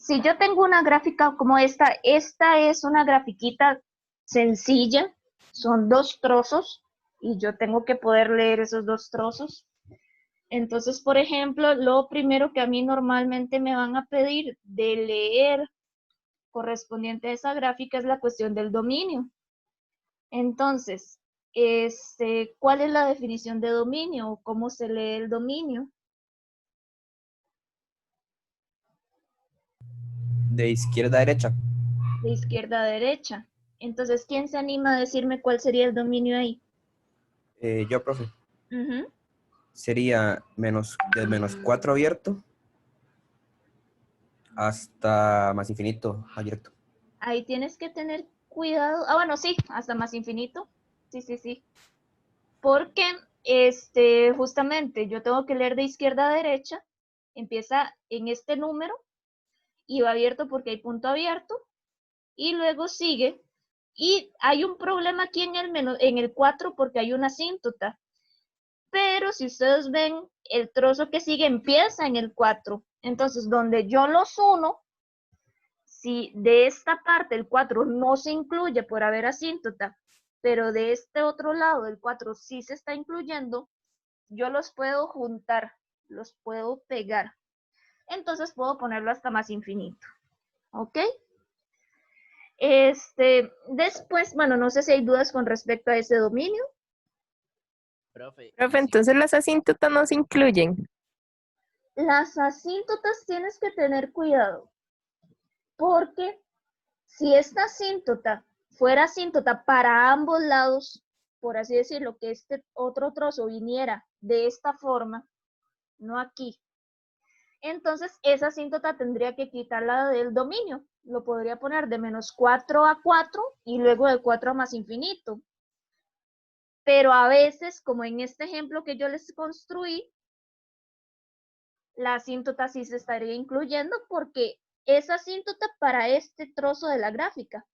si yo tengo una gráfica como esta es una grafiquita sencilla, son dos trozos y yo tengo que poder leer esos dos trozos. Entonces, por ejemplo, lo primero que a mí normalmente me van a pedir de leer correspondiente a esa gráfica es la cuestión del dominio. Entonces, ¿cuál es la definición de dominio o cómo se lee el dominio? De izquierda a derecha. De izquierda a derecha. Entonces, ¿quién se anima a decirme cuál sería el dominio ahí? Yo, profe. Ujú. Sería de -4 abierto hasta más infinito abierto. Ahí tienes que tener cuidado. Ah, bueno, sí, hasta más infinito. Sí, sí, sí. Porque, justamente, yo tengo que leer de izquierda a derecha. Empieza en este número y va abierto porque hay punto abierto. Y luego sigue. Y hay un problema aquí en el 4 porque hay una asíntota. Pero si ustedes ven, el trozo que sigue empieza en el 4. Entonces, donde yo los uno, si de esta parte el 4 no se incluye por haber asíntota, pero de este otro lado el 4 sí se está incluyendo, yo los puedo juntar, los puedo pegar. Entonces puedo ponerlo hasta más infinito. ¿Ok? Después, bueno, no sé si hay dudas con respecto a ese dominio. Profe, entonces las asíntotas no se incluyen. Las asíntotas tienes que tener cuidado, porque si esta asíntota fuera asíntota para ambos lados, por así decirlo, que este otro trozo viniera de esta forma, no aquí, entonces esa asíntota tendría que quitarla del dominio. Lo podría poner de -4 a 4 y luego de 4 a más infinito. Pero a veces, como en este ejemplo que yo les construí, la asíntota sí se estaría incluyendo porque es asíntota para este trozo de la gráfica,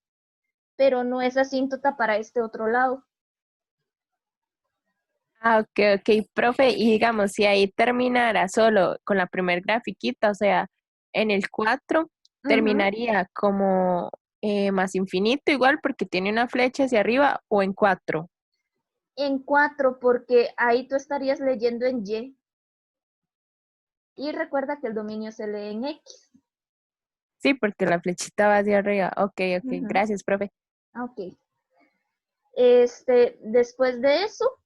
pero no es asíntota para este otro lado. Ah, ok, ok, profe, y digamos, si ahí terminara solo con la primer grafiquita, o sea, en el 4 Ujú. terminaría como más infinito igual porque tiene una flecha hacia arriba o en 4. En 4 porque ahí tú estarías leyendo en Y. Y recuerda que el dominio se lee en X. Sí, porque la flechita va hacia arriba. Ok, ok, Ujú. gracias, profe. Ok. Después de eso,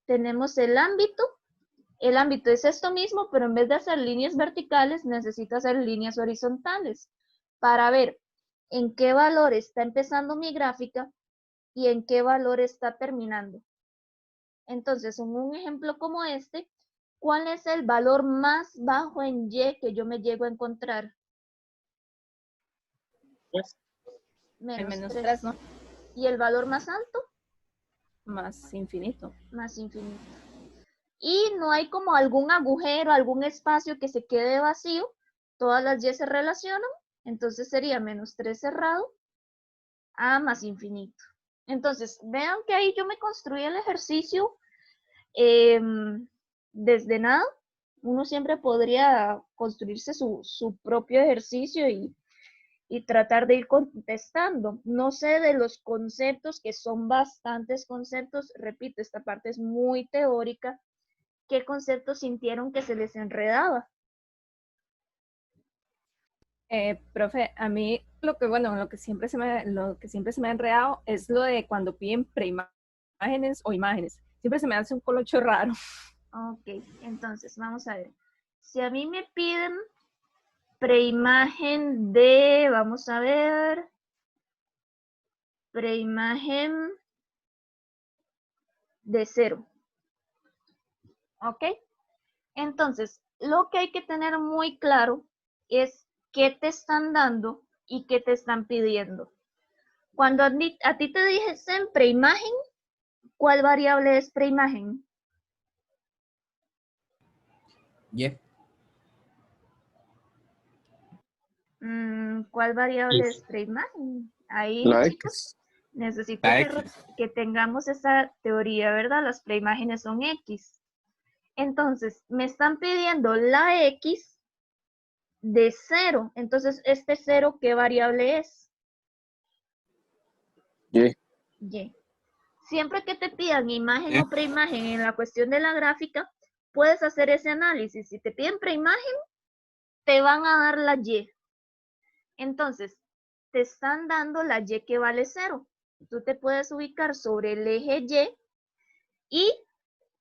tenemos el ámbito. El ámbito es esto mismo, pero en vez de hacer líneas verticales, necesito hacer líneas horizontales para ver en qué valor está empezando mi gráfica y en qué valor está terminando. Entonces, en un ejemplo como este, ¿cuál es el valor más bajo en Y que yo me llego a encontrar? El Menos menos 3, 3. ¿no? ¿Y el valor más alto? Más infinito. Más infinito. Y no hay como algún agujero, algún espacio que se quede vacío. Todas las Y se relacionan. Entonces sería -3 cerrado a más infinito. Entonces, vean que ahí yo me construí el ejercicio desde nada. Uno siempre podría construirse su propio ejercicio y tratar de ir contestando. No sé de los conceptos, que son bastantes conceptos, repito, esta parte es muy teórica, ¿qué conceptos sintieron que se les enredaba? Profe, a mí lo que siempre se me ha enredado es lo de cuando piden preimágenes o imágenes. Siempre se me hace un colocho raro. Ok, entonces vamos a ver. Si a mí me piden preimagen de, vamos a ver, preimagen de 0. ¿Ok? Entonces, lo que hay que tener muy claro es qué te están dando y qué te están pidiendo. Cuando a ti te dicen preimagen, ¿cuál variable es preimagen? Y. ¿Cuál variable es X. preimagen? Ahí, La chicos, X. necesito La que, X. que tengamos esa teoría, ¿verdad? Las preimágenes son X. Entonces, me están pidiendo la X de 0. Entonces, este 0, ¿qué variable es? Y. Y. Siempre que te pidan imagen o preimagen en la cuestión de la gráfica, puedes hacer ese análisis. Si te piden preimagen, te van a dar la Y. Entonces, te están dando la Y que vale 0. Tú te puedes ubicar sobre el eje Y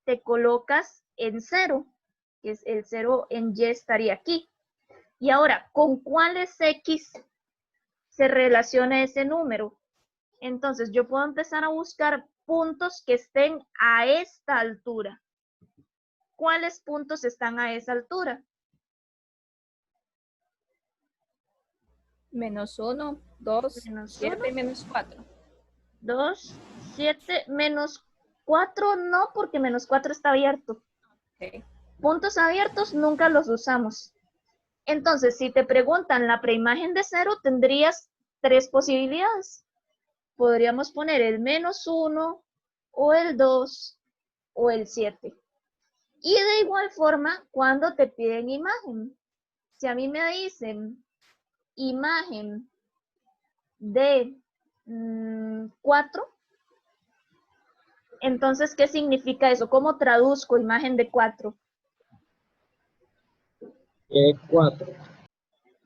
te colocas en 0, que es el 0 en Y estaría aquí. Y ahora, ¿con cuáles X se relaciona ese número? Entonces, yo puedo empezar a buscar puntos que estén a esta altura. ¿Cuáles puntos están a esa altura? -1, 2, -1, 7, -4. 2, 7, -4 no, porque -4 está abierto. Ok. Puntos abiertos nunca los usamos. Entonces, si te preguntan la preimagen de 0, tendrías 3 posibilidades. Podríamos poner el -1, o el 2, o el 7. Y de igual forma, cuando te piden imagen. Si a mí me dicen imagen de 4, entonces, ¿qué significa eso? ¿Cómo traduzco imagen de 4? 4.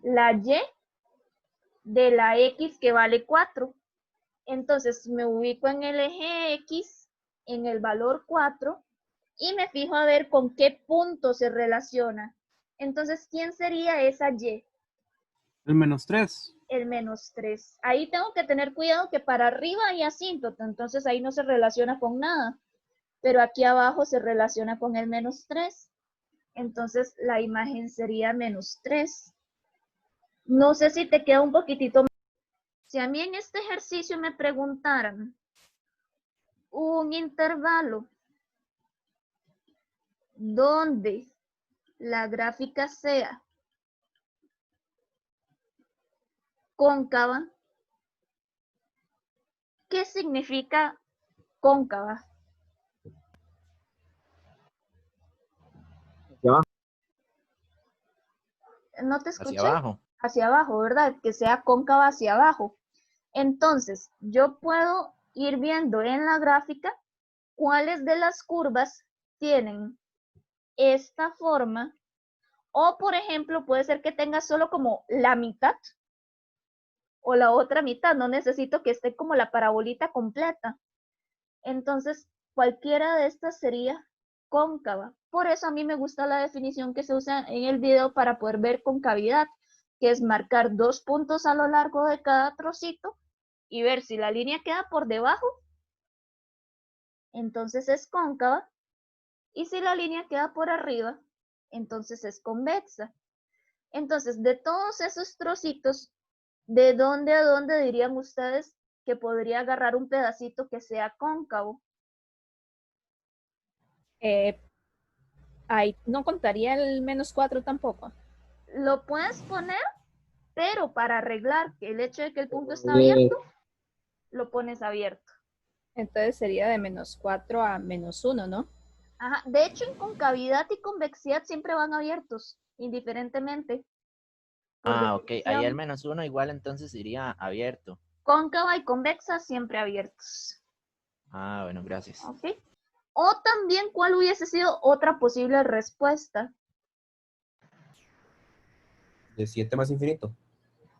La Y de la X que vale 4. Entonces, me ubico en el eje X, en el valor 4, y me fijo a ver con qué punto se relaciona. Entonces, ¿quién sería esa Y? El -3. El -3. Ahí tengo que tener cuidado que para arriba hay asíntota, entonces ahí no se relaciona con nada. Pero aquí abajo se relaciona con el -3. Entonces, la imagen sería -3. No sé si te queda un poquitito. Si a mí en este ejercicio me preguntaran un intervalo donde la gráfica sea cóncava, ¿qué significa cóncava? Hacia abajo. ¿No te escuché? Hacia abajo. Hacia abajo, ¿verdad? Que sea cóncava hacia abajo. Entonces, yo puedo ir viendo en la gráfica cuáles de las curvas tienen esta forma, o por ejemplo, puede ser que tenga solo como la mitad o la otra mitad, no necesito que esté como la parabolita completa. Entonces, cualquiera de estas sería cóncava. Por eso a mí me gusta la definición que se usa en el video para poder ver concavidad, que es marcar 2 puntos a lo largo de cada trocito y ver si la línea queda por debajo, entonces es cóncava, y si la línea queda por arriba, entonces es convexa. Entonces, de todos esos trocitos, ¿de dónde a dónde dirían ustedes que podría agarrar un pedacito que sea cóncavo? Ahí no contaría el -4 tampoco. Lo puedes poner, pero para arreglar que el hecho de que el punto está abierto, lo pones abierto. Entonces sería de -4 a -1, ¿no? Ajá. De hecho, en concavidad y convexidad siempre van abiertos, indiferentemente. Por Ah, ok. Ahí el definición, -1 igual entonces iría abierto. cóncava y convexa siempre abiertos. Ah, bueno, gracias. ¿Ok? O también, ¿cuál hubiese sido otra posible respuesta? De 7 más infinito.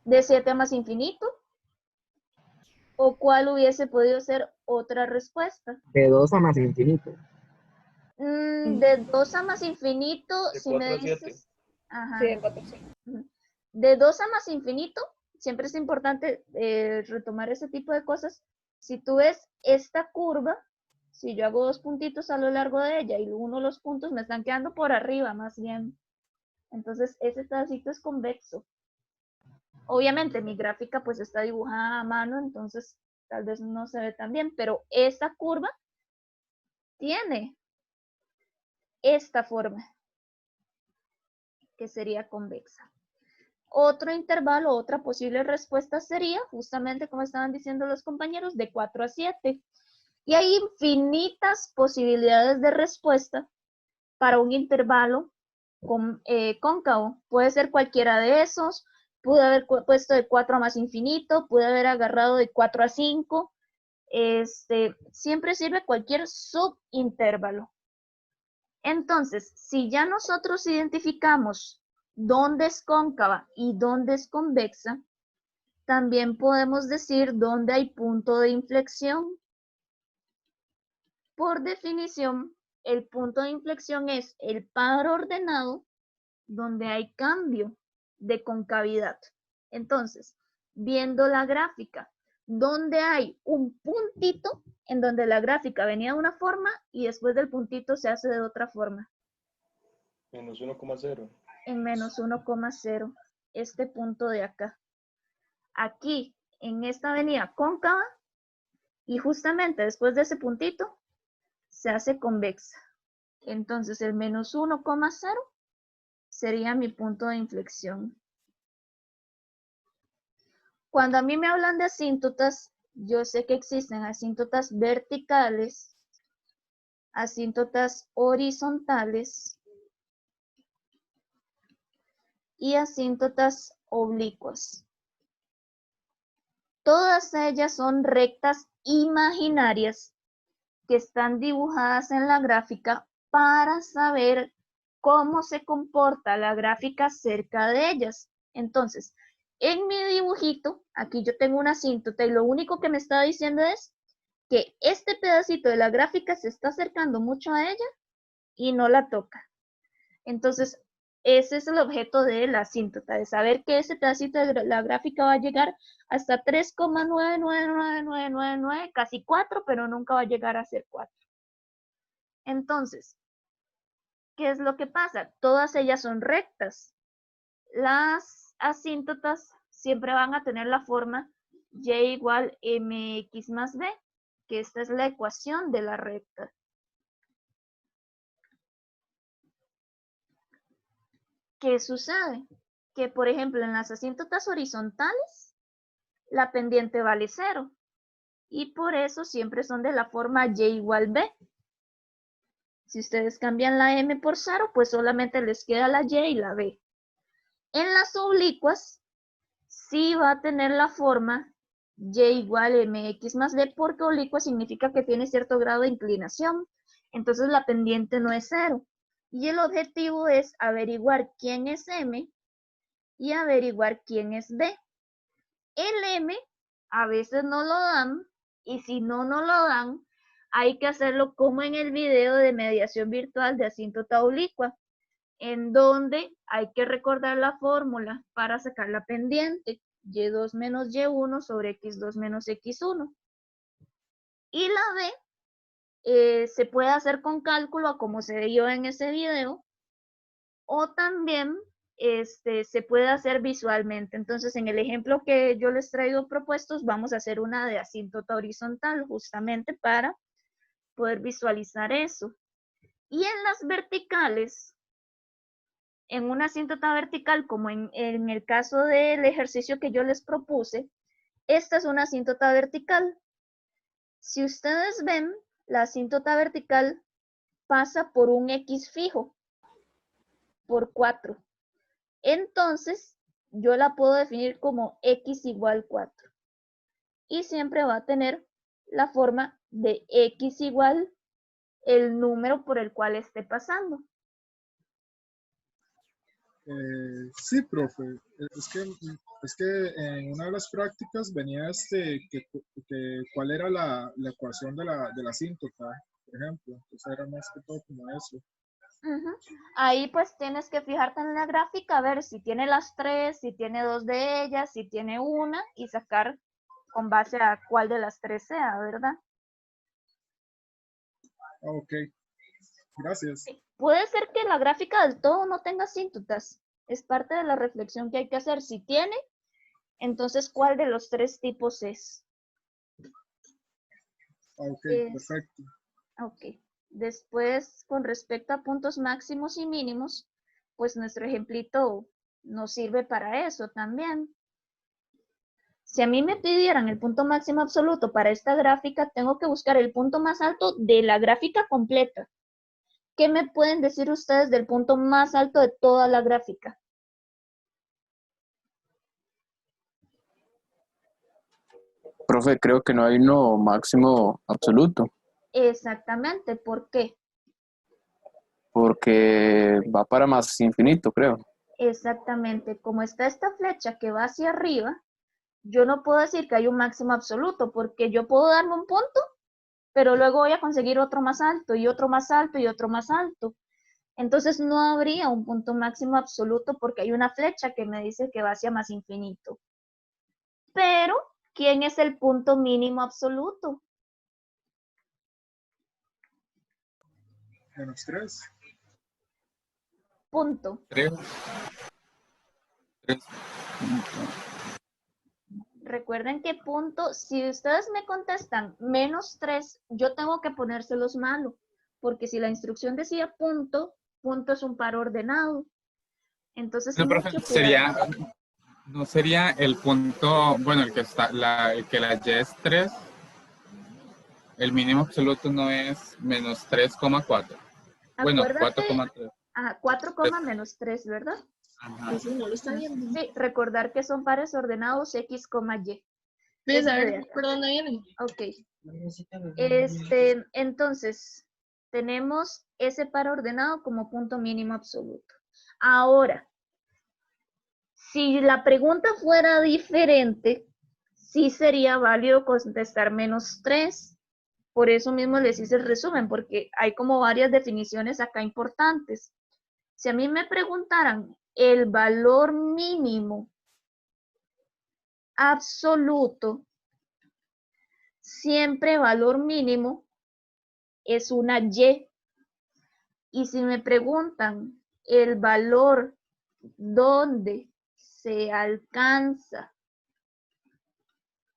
¿De 7 más infinito? ¿O cuál hubiese podido ser otra respuesta? De 2 a más infinito. De 2 a más infinito, De si me 4 a 7. dices... Ajá. Sí, de 4 sí. De 2 a más infinito, siempre es importante retomar ese tipo de cosas. Si tú ves esta curva, si yo hago 2 puntitos a lo largo de ella y uno de los puntos me están quedando por arriba más bien, entonces ese pedacito es convexo. Obviamente mi gráfica pues está dibujada a mano, entonces tal vez no se ve tan bien, pero esta curva tiene esta forma, que sería convexa. Otro intervalo, otra posible respuesta sería, justamente como estaban diciendo los compañeros, de 4 a 7. Y hay infinitas posibilidades de respuesta para un intervalo cóncavo. Puede ser cualquiera de esos. Pude haber puesto de 4 a más infinito, pude haber agarrado de 4 a 5. Siempre sirve cualquier subintervalo. Entonces, si ya nosotros identificamos dónde es cóncava y dónde es convexa, también podemos decir dónde hay punto de inflexión. Por definición, el punto de inflexión es el par ordenado donde hay cambio de concavidad. Entonces, viendo la gráfica, donde hay un puntito en donde la gráfica venía de una forma y después del puntito se hace de otra forma. Menos 1,0. En menos 1,0, este punto de acá. Aquí, en esta venía cóncava, y justamente después de ese puntito, se hace convexa. Entonces, el menos 1,0 sería mi punto de inflexión. Cuando a mí me hablan de asíntotas, yo sé que existen asíntotas verticales, asíntotas horizontales y asíntotas oblicuas. Todas ellas son rectas imaginarias que están dibujadas en la gráfica para saber cómo se comporta la gráfica cerca de ellas. Entonces, en mi dibujito, aquí yo tengo una asíntota y lo único que me está diciendo es que este pedacito de la gráfica se está acercando mucho a ella y no la toca. Entonces, ese es el objeto de la asíntota, de saber que ese pedacito de la gráfica va a llegar hasta 3,99999, casi 4, pero nunca va a llegar a ser 4. Entonces, ¿qué es lo que pasa? Todas ellas son rectas. Las asíntotas siempre van a tener la forma y igual mx más b, que esta es la ecuación de la recta. ¿Qué sucede? Que, por ejemplo, en las asíntotas horizontales, la pendiente vale 0. Y por eso siempre son de la forma y igual b. Si ustedes cambian la m por 0, pues solamente les queda la y y la b. En las oblicuas, sí va a tener la forma y igual mx más b, porque oblicua significa que tiene cierto grado de inclinación. Entonces la pendiente no es 0. Y el objetivo es averiguar quién es m y averiguar quién es b. El m a veces no lo dan, y si no lo dan, hay que hacerlo como en el video de mediación virtual de asíntota oblicua, en donde hay que recordar la fórmula para sacar la pendiente, y2 menos y1 sobre x2 menos x1. Y la b se puede hacer con cálculo, como se vio en ese video, o también se puede hacer visualmente. Entonces, en el ejemplo que yo les traigo propuestos, vamos a hacer una de asíntota horizontal, justamente para poder visualizar eso. Y en las verticales, en una asíntota vertical, como en el caso del ejercicio que yo les propuse, esta es una asíntota vertical. Si ustedes ven, la asíntota vertical pasa por un x fijo, por 4. Entonces, yo la puedo definir como x igual 4. Y siempre va a tener la forma de x igual el número por el cual esté pasando. Sí, profe. Es que en una de las prácticas venía que cuál era la ecuación de la asíntota, por ejemplo. Entonces era más que todo como eso. Ahí pues tienes que fijarte en la gráfica, a ver si tiene las 3, si tiene 2 de ellas, si tiene una, y sacar con base a cuál de las 3 sea, ¿verdad? Ok, gracias. Puede ser que la gráfica del todo no tenga asíntotas. Es parte de la reflexión que hay que hacer. Si tiene, entonces ¿cuál de los 3 tipos es? Ok, perfecto. Ok. Después, con respecto a puntos máximos y mínimos, pues nuestro ejemplito nos sirve para eso también. Si a mí me pidieran el punto máximo absoluto para esta gráfica, tengo que buscar el punto más alto de la gráfica completa. ¿qué me pueden decir ustedes del punto más alto de toda la gráfica? Profe, creo que no hay uno máximo absoluto, Exactamente, ¿por qué? porque va para más infinito, creo. Exactamente, como está esta flecha que va hacia arriba, yo no puedo decir que hay un máximo absoluto, porque yo puedo darme un punto, pero luego voy a conseguir otro más alto y otro más alto y otro más alto. Entonces no habría un punto máximo absoluto porque hay una flecha que me dice que va hacia más infinito. Pero, ¿quién es el punto mínimo absoluto? -3. Punto. 3. Recuerden que punto, si ustedes me contestan -3, yo tengo que ponérselos malo, porque si la instrucción decía punto, punto es un par ordenado. Entonces, No, profe, mucho cuidado. no sería el punto, bueno, el que la Y es 3, el mínimo absoluto no es -3,4. Bueno, Acuérdate, 4,3. 4, -3, ¿verdad? Ajá. Sí, no lo está viendo. Sí, recordar que son pares ordenados X, Y. ¿Ves? A Este de ver, acá. ¿por dónde viene? Ok. Entonces, tenemos ese par ordenado como punto mínimo absoluto. Ahora, si la pregunta fuera diferente, sí sería válido contestar -3. Por eso mismo les hice el resumen, porque hay como varias definiciones acá importantes. Si a mí me preguntaran el valor mínimo absoluto, siempre valor mínimo es una Y. Y si me preguntan el valor donde se alcanza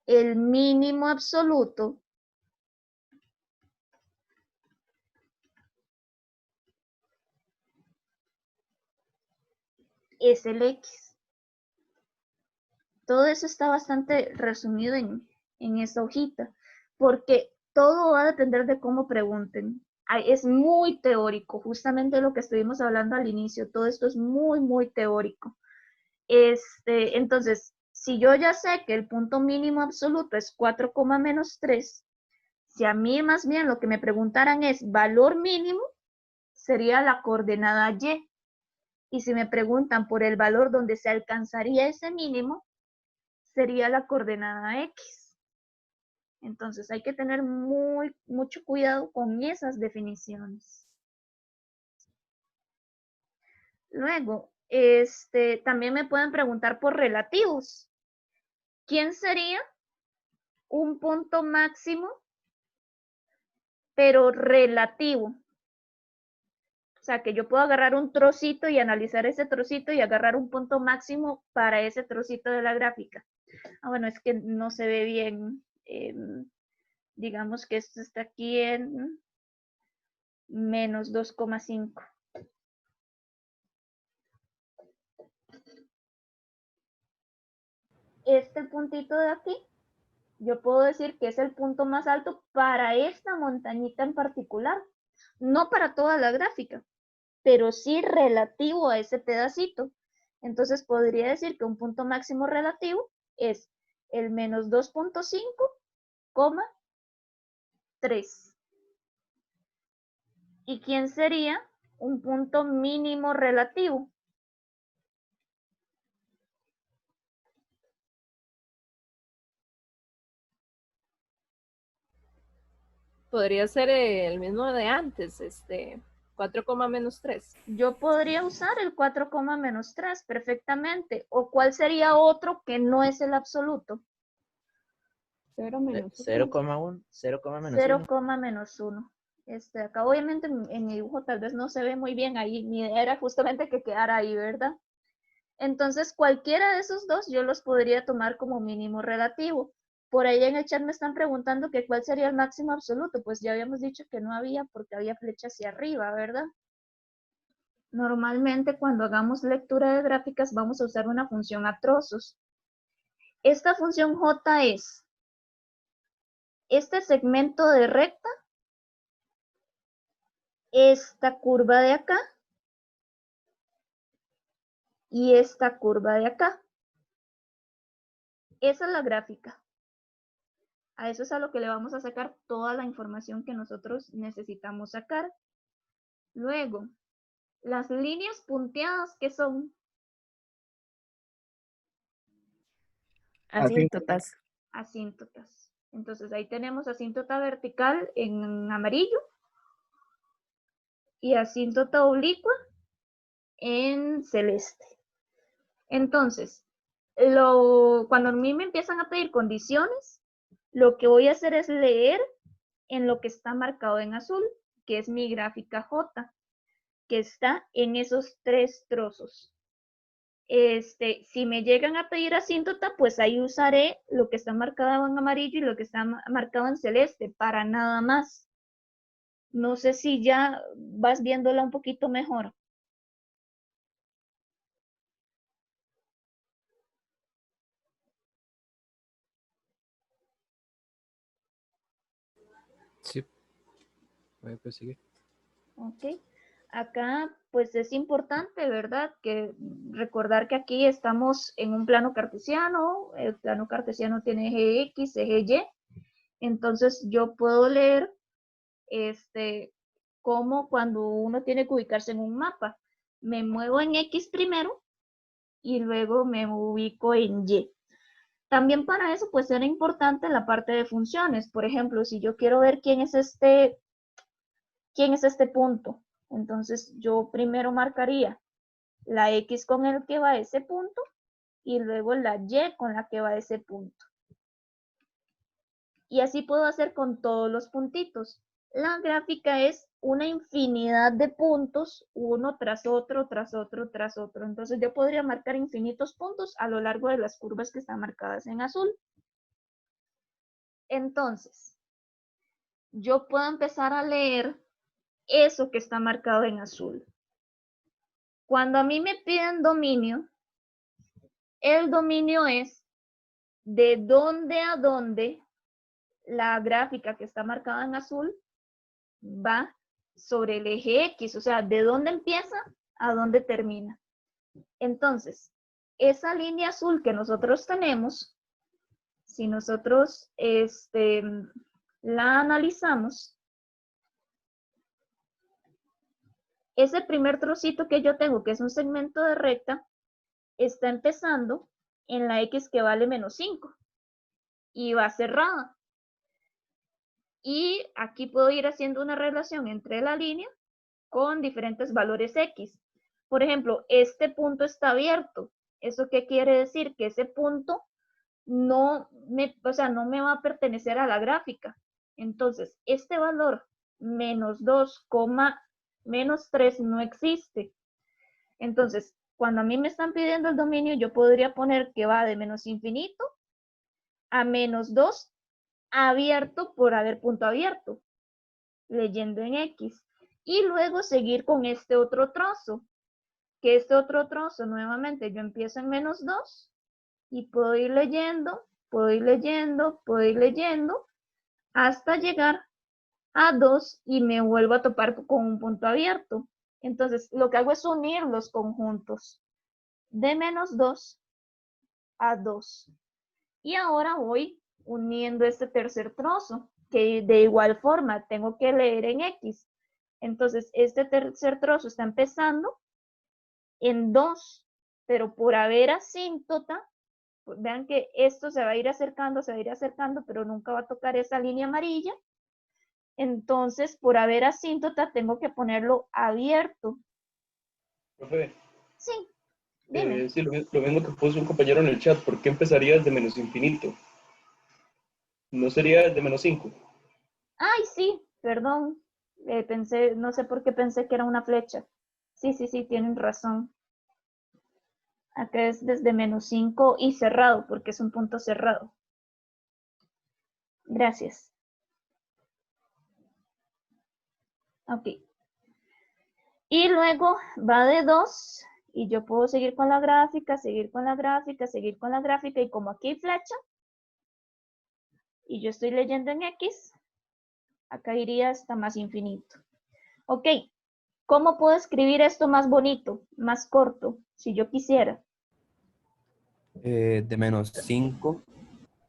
el mínimo absoluto, es el X. Todo eso está bastante resumido en esta hojita, porque todo va a depender de cómo pregunten. Es muy teórico, justamente lo que estuvimos hablando al inicio, todo esto es muy, muy teórico. Entonces, si yo ya sé que el punto mínimo absoluto es 4, -3, si a mí más bien lo que me preguntaran es valor mínimo, sería la coordenada Y. Y si me preguntan por el valor donde se alcanzaría ese mínimo, sería la coordenada X. Entonces hay que tener mucho cuidado con esas definiciones. Luego, también me pueden preguntar por relativos. ¿Quién sería un punto máximo, pero relativo? O sea, que yo puedo agarrar un trocito y analizar ese trocito y agarrar un punto máximo para ese trocito de la gráfica. Bueno, es que no se ve bien. Digamos que esto está aquí en -2,5. Este puntito de aquí, yo puedo decir que es el punto más alto para esta montañita en particular. No para toda la gráfica, pero sí relativo a ese pedacito. Entonces podría decir que un punto máximo relativo es el -2,5,3. ¿Y quién sería un punto mínimo relativo? Podría ser el mismo de antes, 4, -3. Yo podría usar el 4, -3 perfectamente. ¿O cuál sería otro que no es el absoluto? 0,1. 0,-1. Acá obviamente en mi dibujo tal vez no se ve muy bien ahí. Mi idea era justamente que quedara ahí, ¿verdad? Entonces cualquiera de esos dos yo los podría tomar como mínimo relativo. Por ahí en el chat me están preguntando que cuál sería el máximo absoluto. Pues ya habíamos dicho que no había porque había flecha hacia arriba, ¿verdad? Normalmente cuando hagamos lectura de gráficas vamos a usar una función a trozos. Esta función J es este segmento de recta esta curva de acá y esta curva de acá. Esa es la gráfica. A eso es a lo que le vamos a sacar toda la información que nosotros necesitamos sacar. Luego, las líneas punteadas, ¿qué son? Asíntotas. Asíntotas. Entonces ahí tenemos asíntota vertical en amarillo y asíntota oblicua en celeste. Entonces, cuando a mí me empiezan a pedir condiciones, lo que voy a hacer es leer en lo que está marcado en azul, que es mi gráfica J, que está en esos 3 trozos. Si me llegan a pedir asíntota, pues ahí usaré lo que está marcado en amarillo y lo que está marcado en celeste, para nada más. No sé si ya vas viéndola un poquito mejor. Sí. Puede seguir. Ok. Acá, pues es importante, ¿verdad? Que recordar que aquí estamos en un plano cartesiano. El plano cartesiano tiene eje X, eje Y. Entonces yo puedo leer como cuando uno tiene que ubicarse en un mapa. Me muevo en X primero y luego me ubico en Y. También para eso pues era importante la parte de funciones. Por ejemplo, si yo quiero ver quién es este punto, entonces yo primero marcaría la X con el que va a ese punto y luego la Y con la que va a ese punto. Y así puedo hacer con todos los puntitos. La gráfica es una infinidad de puntos, uno tras otro, tras otro, tras otro. Entonces yo podría marcar infinitos puntos a lo largo de las curvas que están marcadas en azul. Entonces, yo puedo empezar a leer eso que está marcado en azul. Cuando a mí me piden dominio, el dominio es de dónde a dónde la gráfica que está marcada en azul va sobre el eje X, o sea, de dónde empieza a dónde termina. Entonces, esa línea azul que nosotros tenemos, si nosotros la analizamos, ese primer trocito que yo tengo, que es un segmento de recta, está empezando en la X que vale menos 5 y va cerrada. Y aquí puedo ir haciendo una relación entre la línea con diferentes valores X. Por ejemplo, este punto está abierto. ¿Eso qué quiere decir? Que ese punto no me va a pertenecer a la gráfica. Entonces, este valor menos 2, menos 3 no existe. Entonces, cuando a mí me están pidiendo el dominio, yo podría poner que va de menos infinito a menos 2 abierto por haber punto abierto, leyendo en X. Y luego seguir con este otro trozo, que este otro trozo nuevamente yo empiezo en menos 2 y puedo ir leyendo, puedo ir leyendo, puedo ir leyendo hasta llegar a 2 y me vuelvo a topar con un punto abierto. Entonces, lo que hago es unir los conjuntos de menos 2 a 2. Y ahora voy uniendo este tercer trozo, que de igual forma tengo que leer en X. Entonces, este tercer trozo está empezando en 2, pero por haber asíntota, vean que esto se va a ir acercando, pero nunca va a tocar esa línea amarilla. Entonces, por haber asíntota, tengo que ponerlo abierto. Profe, Sí, dime. sí, lo mismo que puso un compañero en el chat. ¿Por qué empezaría desde menos infinito? ¿No sería desde menos 5? Ay, sí, perdón. Pensé, no sé por qué pensé que era una flecha. Sí, tienen razón. Acá es desde menos 5 y cerrado, porque es un punto cerrado. Gracias. Ok. Y luego va de 2 y yo puedo seguir con la gráfica, seguir con la gráfica, seguir con la gráfica, y como aquí hay flecha y yo estoy leyendo en X, acá iría hasta más infinito. Ok, ¿cómo puedo escribir esto más bonito, más corto, si yo quisiera? De menos 5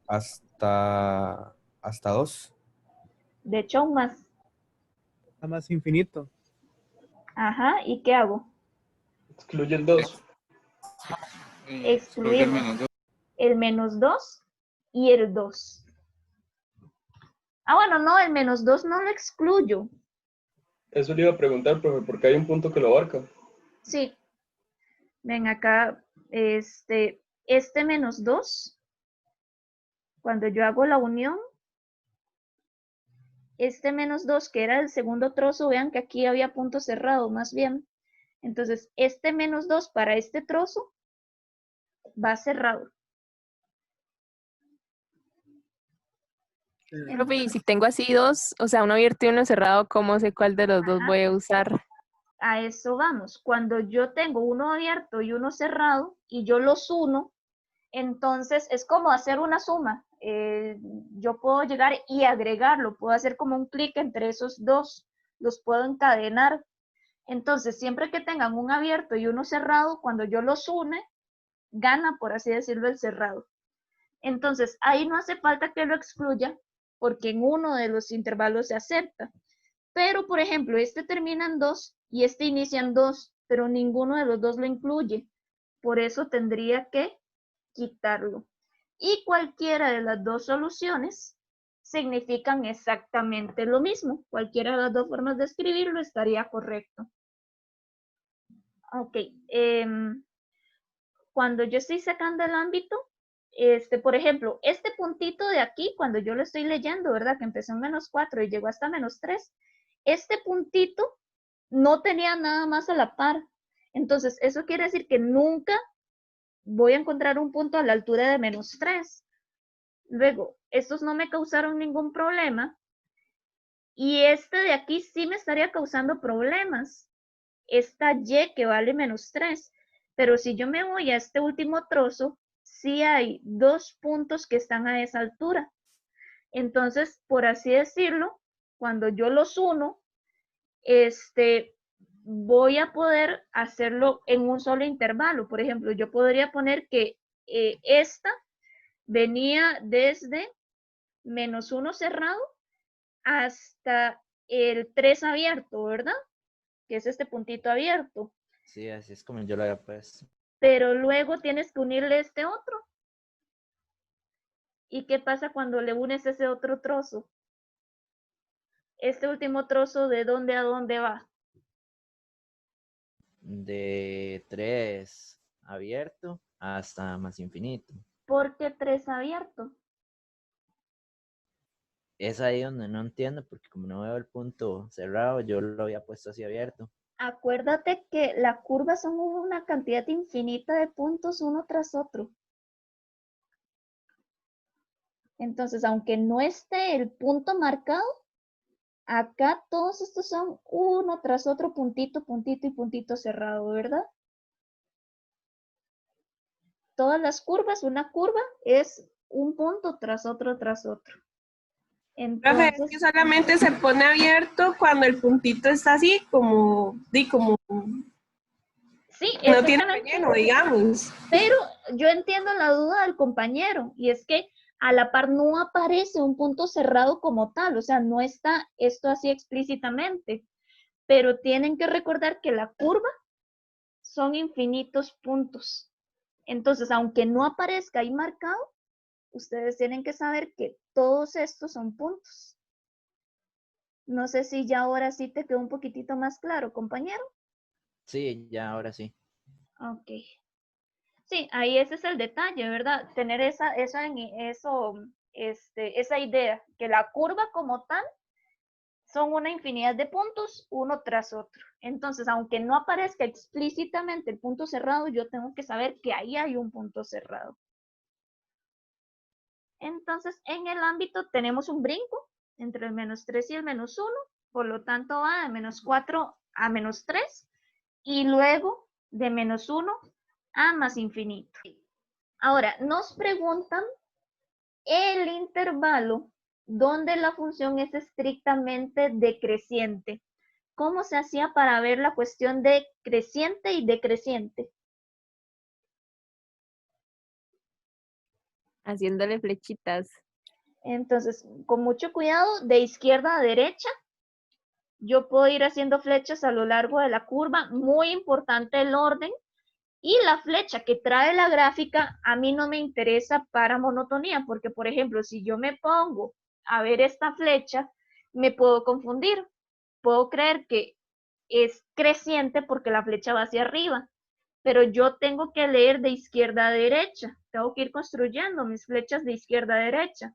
hasta 2. De hecho, aún más. A más infinito. Ajá, ¿y qué hago? Excluye el 2. Y excluye el Excluimos menos 2. el menos 2 y el 2. Ah, bueno, no, el menos 2 no lo excluyo. Eso le iba a preguntar, profe, porque hay un punto que lo abarca. Sí. Ven acá, este menos 2, cuando yo hago la unión, este menos 2, que era el segundo trozo, vean que aquí había punto cerrado, más bien. Entonces, este menos 2 para este trozo va cerrado. Profe, y si tengo así dos, o sea, uno abierto y uno cerrado, ¿cómo sé cuál de los dos voy a usar? A eso vamos. Cuando yo tengo uno abierto y uno cerrado y yo los uno, entonces es como hacer una suma. Yo puedo llegar y agregarlo, puedo hacer como un clic entre esos dos, los puedo encadenar. Entonces, siempre que tengan un abierto y uno cerrado, cuando yo los une, gana, por así decirlo, el cerrado. Entonces, ahí no hace falta que lo excluya, porque en uno de los intervalos se acepta. Pero, por ejemplo, este termina en 2 y este inicia en 2, pero ninguno de los dos lo incluye. Por eso tendría que quitarlo. Y cualquiera de las dos soluciones significan exactamente lo mismo. Cualquiera de las dos formas de escribirlo estaría correcto. Ok. Cuando yo estoy sacando el ámbito, por ejemplo, este puntito de aquí, cuando yo lo estoy leyendo, ¿verdad? Que empezó en menos 4 y llegó hasta menos 3, este puntito no tenía nada más a la par. Entonces, eso quiere decir que nunca voy a encontrar un punto a la altura de menos 3. Luego, estos no me causaron ningún problema. Y este de aquí sí me estaría causando problemas. Esta Y que vale menos 3. Pero si yo me voy a este último trozo, sí hay dos puntos que están a esa altura. Entonces, por así decirlo, cuando yo los uno, voy a poder hacerlo en un solo intervalo. Por ejemplo, yo podría poner que esta venía desde menos 1 cerrado hasta el 3 abierto, ¿verdad? Que es este puntito abierto. Sí, así es como yo lo había puesto. Pero luego tienes que unirle este otro. ¿Y qué pasa cuando le unes ese otro trozo? Este último trozo, ¿de dónde a dónde va? De 3 abierto hasta más infinito. ¿Por qué 3 abierto? Es ahí donde no entiendo, porque como no veo el punto cerrado, yo lo había puesto así abierto. Acuérdate que la curva son una cantidad infinita de puntos uno tras otro. Entonces, aunque no esté el punto marcado, acá todos estos son uno tras otro, puntito, puntito y puntito cerrado, ¿verdad? Todas las curvas, una curva es un punto tras otro, tras otro. Profe, es que solamente se pone abierto cuando el puntito está así, como sí, no tiene relleno, digamos. Pero yo entiendo la duda del compañero, y es que a la par no aparece un punto cerrado como tal, o sea, no está esto así explícitamente, pero tienen que recordar que la curva son infinitos puntos. Entonces, aunque no aparezca ahí marcado, ustedes tienen que saber que todos estos son puntos. No sé si ya ahora sí te quedó un poquitito más claro, compañero. Sí, ya ahora sí. Ok. Sí, ahí ese es el detalle, ¿verdad? Tener esa idea, que la curva como tal son una infinidad de puntos uno tras otro. Entonces, aunque no aparezca explícitamente el punto cerrado, yo tengo que saber que ahí hay un punto cerrado. Entonces, en el ámbito tenemos un brinco entre el menos 3 y el menos 1, por lo tanto va de menos 4 a menos 3 y luego de menos 1 a más infinito. Ahora, nos preguntan el intervalo donde la función es estrictamente decreciente. ¿cómo se hacía para ver la cuestión de creciente y decreciente? Haciéndole flechitas. Entonces, con mucho cuidado, de izquierda a derecha, yo puedo ir haciendo flechas a lo largo de la curva. Muy importante el orden. Y la flecha que trae la gráfica a mí no me interesa para monotonía, porque por ejemplo, si yo me pongo a ver esta flecha, me puedo confundir. Puedo creer que es creciente porque la flecha va hacia arriba, pero yo tengo que leer de izquierda a derecha. Tengo que ir construyendo mis flechas de izquierda a derecha.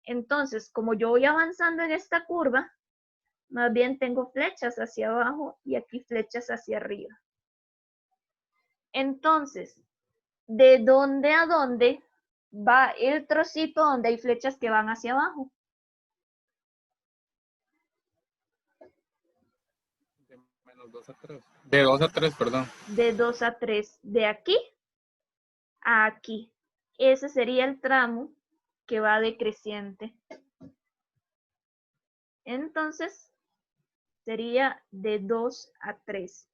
Entonces, como yo voy avanzando en esta curva, más bien tengo flechas hacia abajo y aquí flechas hacia arriba. Entonces, ¿de dónde a dónde va el trocito donde hay flechas que van hacia abajo? Menos 2 a 3. De 2 a 3, perdón. De 2 a 3. De aquí a aquí. Ese sería el tramo que va decreciente. Entonces, sería de 2 a 3.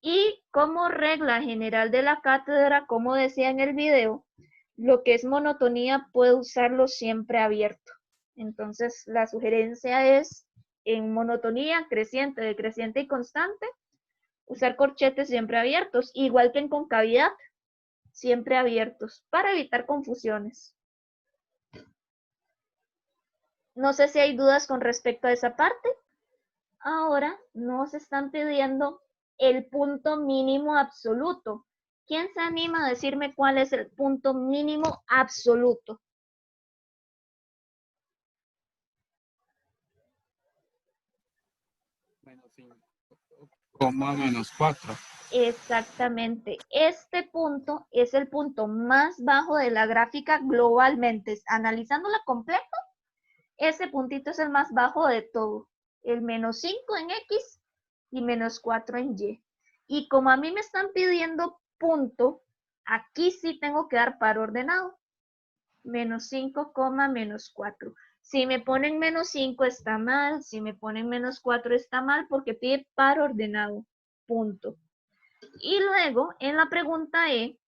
Y como regla general de la cátedra, como decía en el video, lo que es monotonía puede usarlo siempre abierto. Entonces, la sugerencia es en monotonía, creciente, decreciente y constante, usar corchetes siempre abiertos, igual que en concavidad, siempre abiertos, para evitar confusiones. No sé si hay dudas con respecto a esa parte. Ahora nos están pidiendo el punto mínimo absoluto. ¿Quién se anima a decirme cuál es el punto mínimo absoluto? Menos 5, menos 4. Exactamente. Este punto es el punto más bajo de la gráfica globalmente. Analizándola completa, ese puntito es el más bajo de todo. El menos 5 en X y menos 4 en Y. Y como a mí me están pidiendo punto, aquí sí tengo que dar par ordenado. Menos 5, menos 4. Si me ponen menos 5 está mal, si me ponen menos 4 está mal porque pide par ordenado. Punto. Y luego en la pregunta E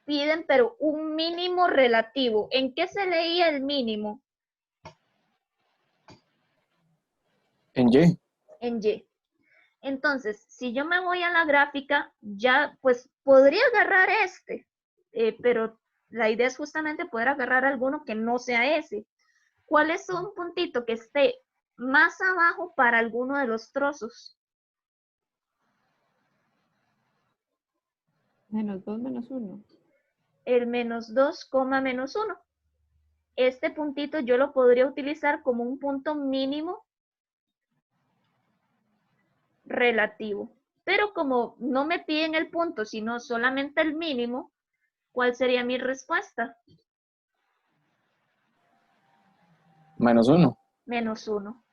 piden pero un mínimo relativo. ¿En qué se leía el mínimo? En Y. En Y. Entonces, si yo me voy a la gráfica, ya pues podría agarrar este, pero la idea es justamente poder agarrar alguno que no sea ese. ¿Cuál es un puntito que esté más abajo para alguno de los trozos? Menos 2, menos 1. El menos 2, menos 1. Este puntito yo lo podría utilizar como un punto mínimo relativo. Pero como no me piden el punto, sino solamente el mínimo, ¿cuál sería mi respuesta? Menos 1. Menos 1.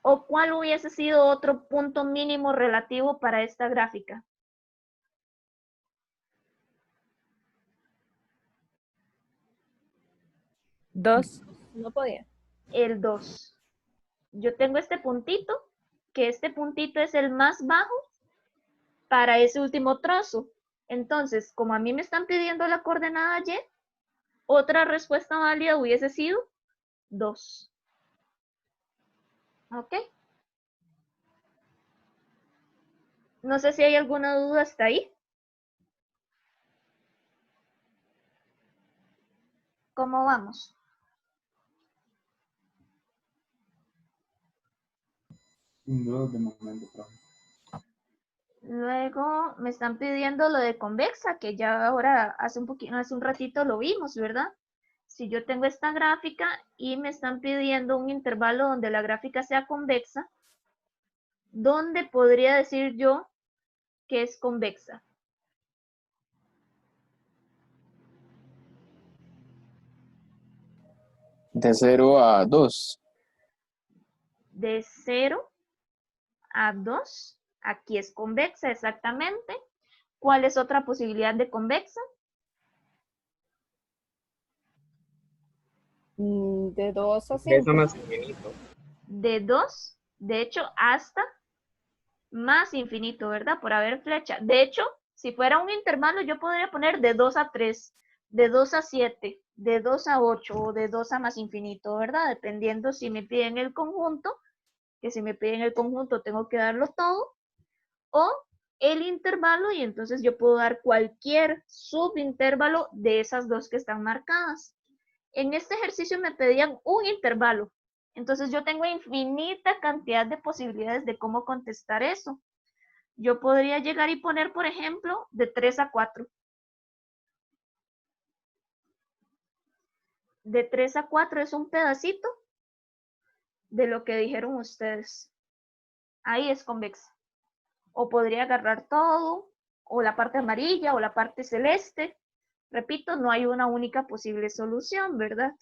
¿O cuál hubiese sido otro punto mínimo relativo para esta gráfica? Dos. No podía. El 2. Yo tengo este puntito, que este puntito es el más bajo para ese último trozo. Entonces, como a mí me están pidiendo la coordenada Y, otra respuesta válida hubiese sido 2. ¿Ok? No sé si hay alguna duda hasta ahí. ¿Cómo vamos? No, de momento, profe. Luego me están pidiendo lo de convexa, que ya ahora hace un ratito lo vimos, ¿verdad? Si yo tengo esta gráfica y me están pidiendo un intervalo donde la gráfica sea convexa, ¿dónde podría decir yo que es convexa? De 0 a 2. De 0 a 2. Aquí es convexa, exactamente. ¿Cuál es otra posibilidad de convexa? De 2 a Esa 5. más infinito. De 2, de hecho, hasta más infinito, ¿verdad? Por haber flecha. De hecho, si fuera un intervalo, yo podría poner de 2 a 3, de 2 a 7, de 2 a 8 o de 2 a más infinito, ¿verdad? Dependiendo si me piden el conjunto, que si me piden el conjunto tengo que darlo todo, o el intervalo, y entonces yo puedo dar cualquier subintervalo de esas dos que están marcadas. En este ejercicio me pedían un intervalo, entonces yo tengo infinita cantidad de posibilidades de cómo contestar eso. Yo podría llegar y poner, por ejemplo, de 3 a 4. De 3 a 4 es un pedacito de lo que dijeron ustedes. Ahí es convexa. O podría agarrar todo, o la parte amarilla, o la parte celeste. Repito, no hay una única posible solución, ¿verdad?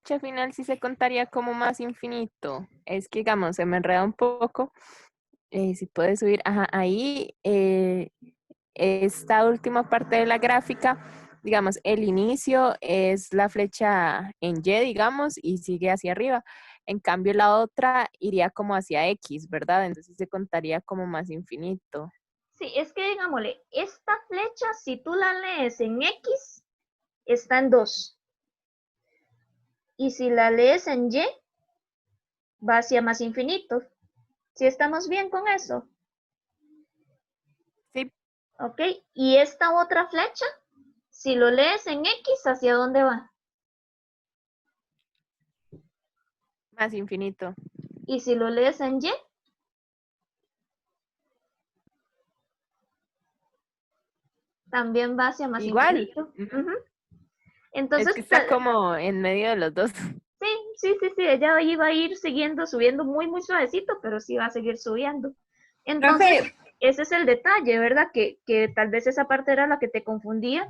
Al final sí se contaría como más infinito. Es que, digamos, se me enreda un poco. Si puedes subir, ajá, ahí esta última parte de la gráfica, digamos, el inicio es la flecha en Y, digamos, y sigue hacia arriba. En cambio, la otra iría como hacia X, ¿verdad? Entonces se contaría como más infinito. Sí, es que digámosle, esta flecha, si tú la lees en X, está en 2. Y si la lees en Y, va hacia más infinito. ¿Sí estamos bien con eso? Sí. Ok, y esta otra flecha, si lo lees en X, ¿hacia dónde va? Más infinito. Y si lo lees en Y, también va hacia más igual. infinito. Entonces, es que está como en medio de los dos. Sí, ella iba a ir subiendo muy, muy suavecito, pero sí va a seguir subiendo. Entonces, ese es el detalle, ¿verdad? Que tal vez esa parte era la que te confundía,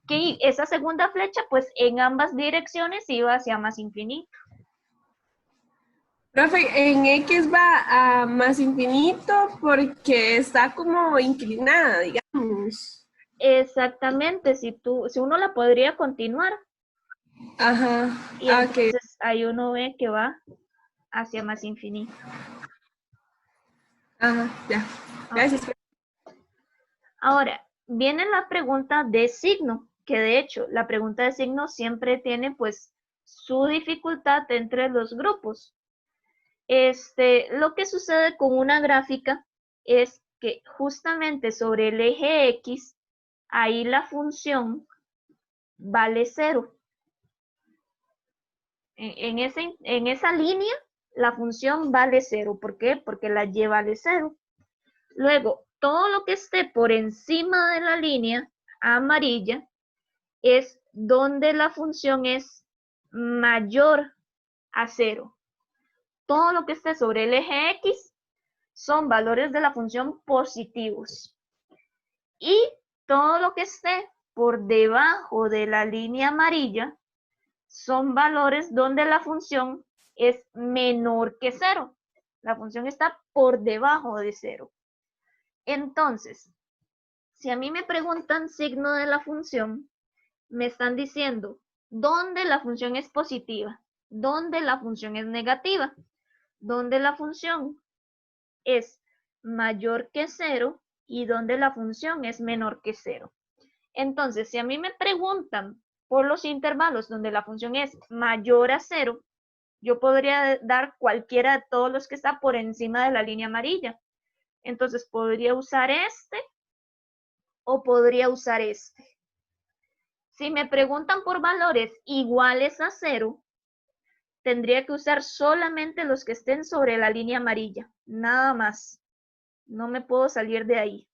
que esa segunda flecha, pues en ambas direcciones iba hacia más infinito. Profe, en X va a más infinito porque está como inclinada, digamos. Exactamente, si uno la podría continuar. Ajá. Y entonces ahí uno ve que va hacia más infinito. Ajá, ya. Gracias. Ahora, viene la pregunta de signo, que de hecho la pregunta de signo siempre tiene pues su dificultad entre los grupos. Lo que sucede con una gráfica es que justamente sobre el eje X, ahí la función vale 0. En esa línea, la función vale 0. ¿Por qué? Porque la Y vale 0. Luego, todo lo que esté por encima de la línea amarilla es donde la función es mayor a 0. Todo lo que esté sobre el eje X son valores de la función positivos. Y todo lo que esté por debajo de la línea amarilla son valores donde la función es menor que 0. La función está por debajo de 0. Entonces, si a mí me preguntan signo de la función, me están diciendo dónde la función es positiva, dónde la función es negativa, dónde la función es mayor que 0 y donde la función es menor que 0. Entonces, si a mí me preguntan por los intervalos donde la función es mayor a 0, yo podría dar cualquiera de todos los que está por encima de la línea amarilla. Entonces, podría usar este o podría usar este. Si me preguntan por valores iguales a 0, tendría que usar solamente los que estén sobre la línea amarilla, nada más. No me puedo salir de ahí.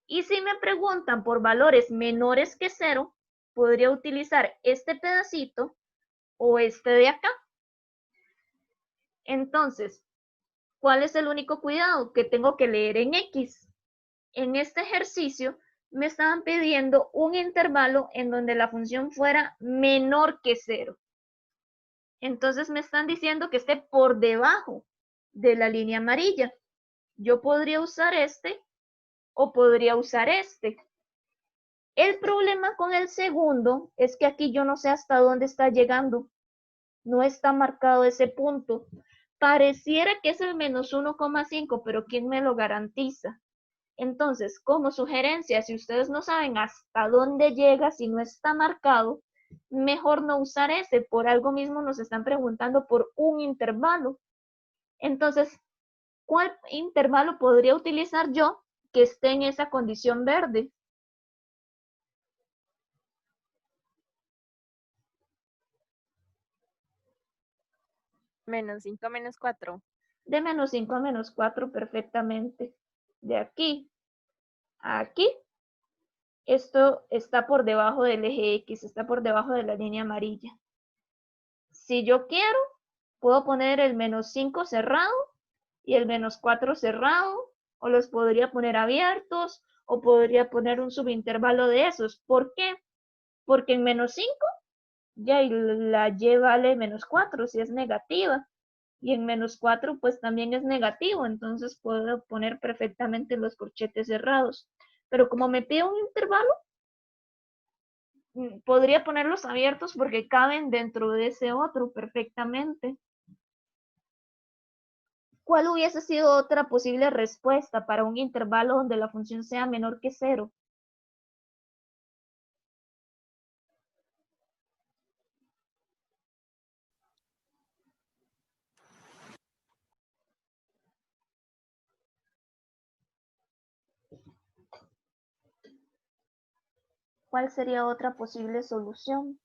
Y si me preguntan por valores menores que 0, podría utilizar este pedacito o este de acá. Entonces, ¿cuál es el único cuidado? Que tengo que leer en X. En este ejercicio me estaban pidiendo un intervalo en donde la función fuera menor que 0. Entonces me están diciendo que esté por debajo de la línea amarilla. Yo podría usar este o podría usar este. El problema con el segundo es que aquí yo no sé hasta dónde está llegando. No está marcado ese punto. pareciera que es el menos 1,5, pero ¿quién me lo garantiza? Entonces, como sugerencia, si ustedes no saben hasta dónde llega, si no está marcado, mejor no usar ese. Por algo mismo nos están preguntando por un intervalo. Entonces, ¿cuál intervalo podría utilizar yo que esté en esa condición verde? Menos 5 menos 4. De menos 5 a menos 4 perfectamente. De aquí a aquí, esto está por debajo del eje X, está por debajo de la línea amarilla. Si yo quiero, puedo poner el menos 5 cerrado y el menos 4 cerrado, o los podría poner abiertos, o podría poner un subintervalo de esos. ¿Por qué? Porque en menos 5 ya la y vale menos 4 si es negativa. Y en menos 4 pues también es negativo, entonces puedo poner perfectamente los corchetes cerrados. Pero como me pide un intervalo, podría ponerlos abiertos porque caben dentro de ese otro perfectamente. ¿Cuál hubiese sido otra posible respuesta para un intervalo donde la función sea menor que 0? ¿Cuál sería otra posible solución?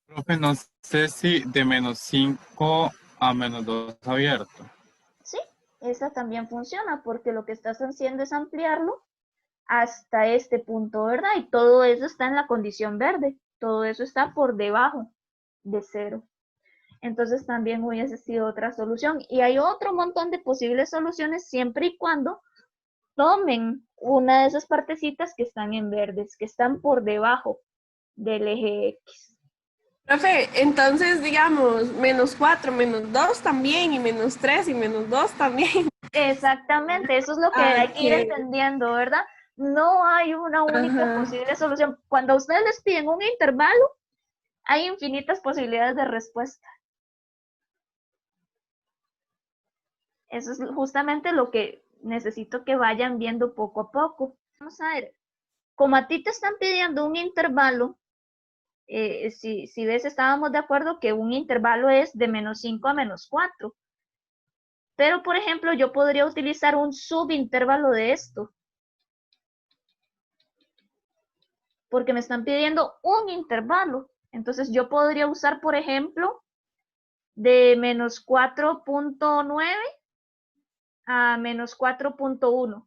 Profe, no sé si de menos 5 a menos 2 abierto. Sí, esa también funciona porque lo que estás haciendo es ampliarlo hasta este punto, ¿verdad? Y todo eso está en la condición verde. Todo eso está por debajo de 0. Entonces también hubiese sido otra solución. Y hay otro montón de posibles soluciones siempre y cuando tomen una de esas partecitas que están en verdes, que están por debajo del eje X. Profe, entonces digamos, menos 4, menos 2 también, y menos 3 y menos 2 también. Exactamente, eso es lo que hay que ir entendiendo, ¿verdad? No hay una única posible solución. Cuando a ustedes les piden un intervalo, hay infinitas posibilidades de respuesta. Eso es justamente lo que necesito que vayan viendo poco a poco. Vamos a ver, como a ti te están pidiendo un intervalo, si ves, estábamos de acuerdo que un intervalo es de menos 5 a menos 4. Pero, por ejemplo, yo podría utilizar un subintervalo de esto. Porque me están pidiendo un intervalo. Entonces, yo podría usar, por ejemplo, de menos 4.9 a menos 4.1.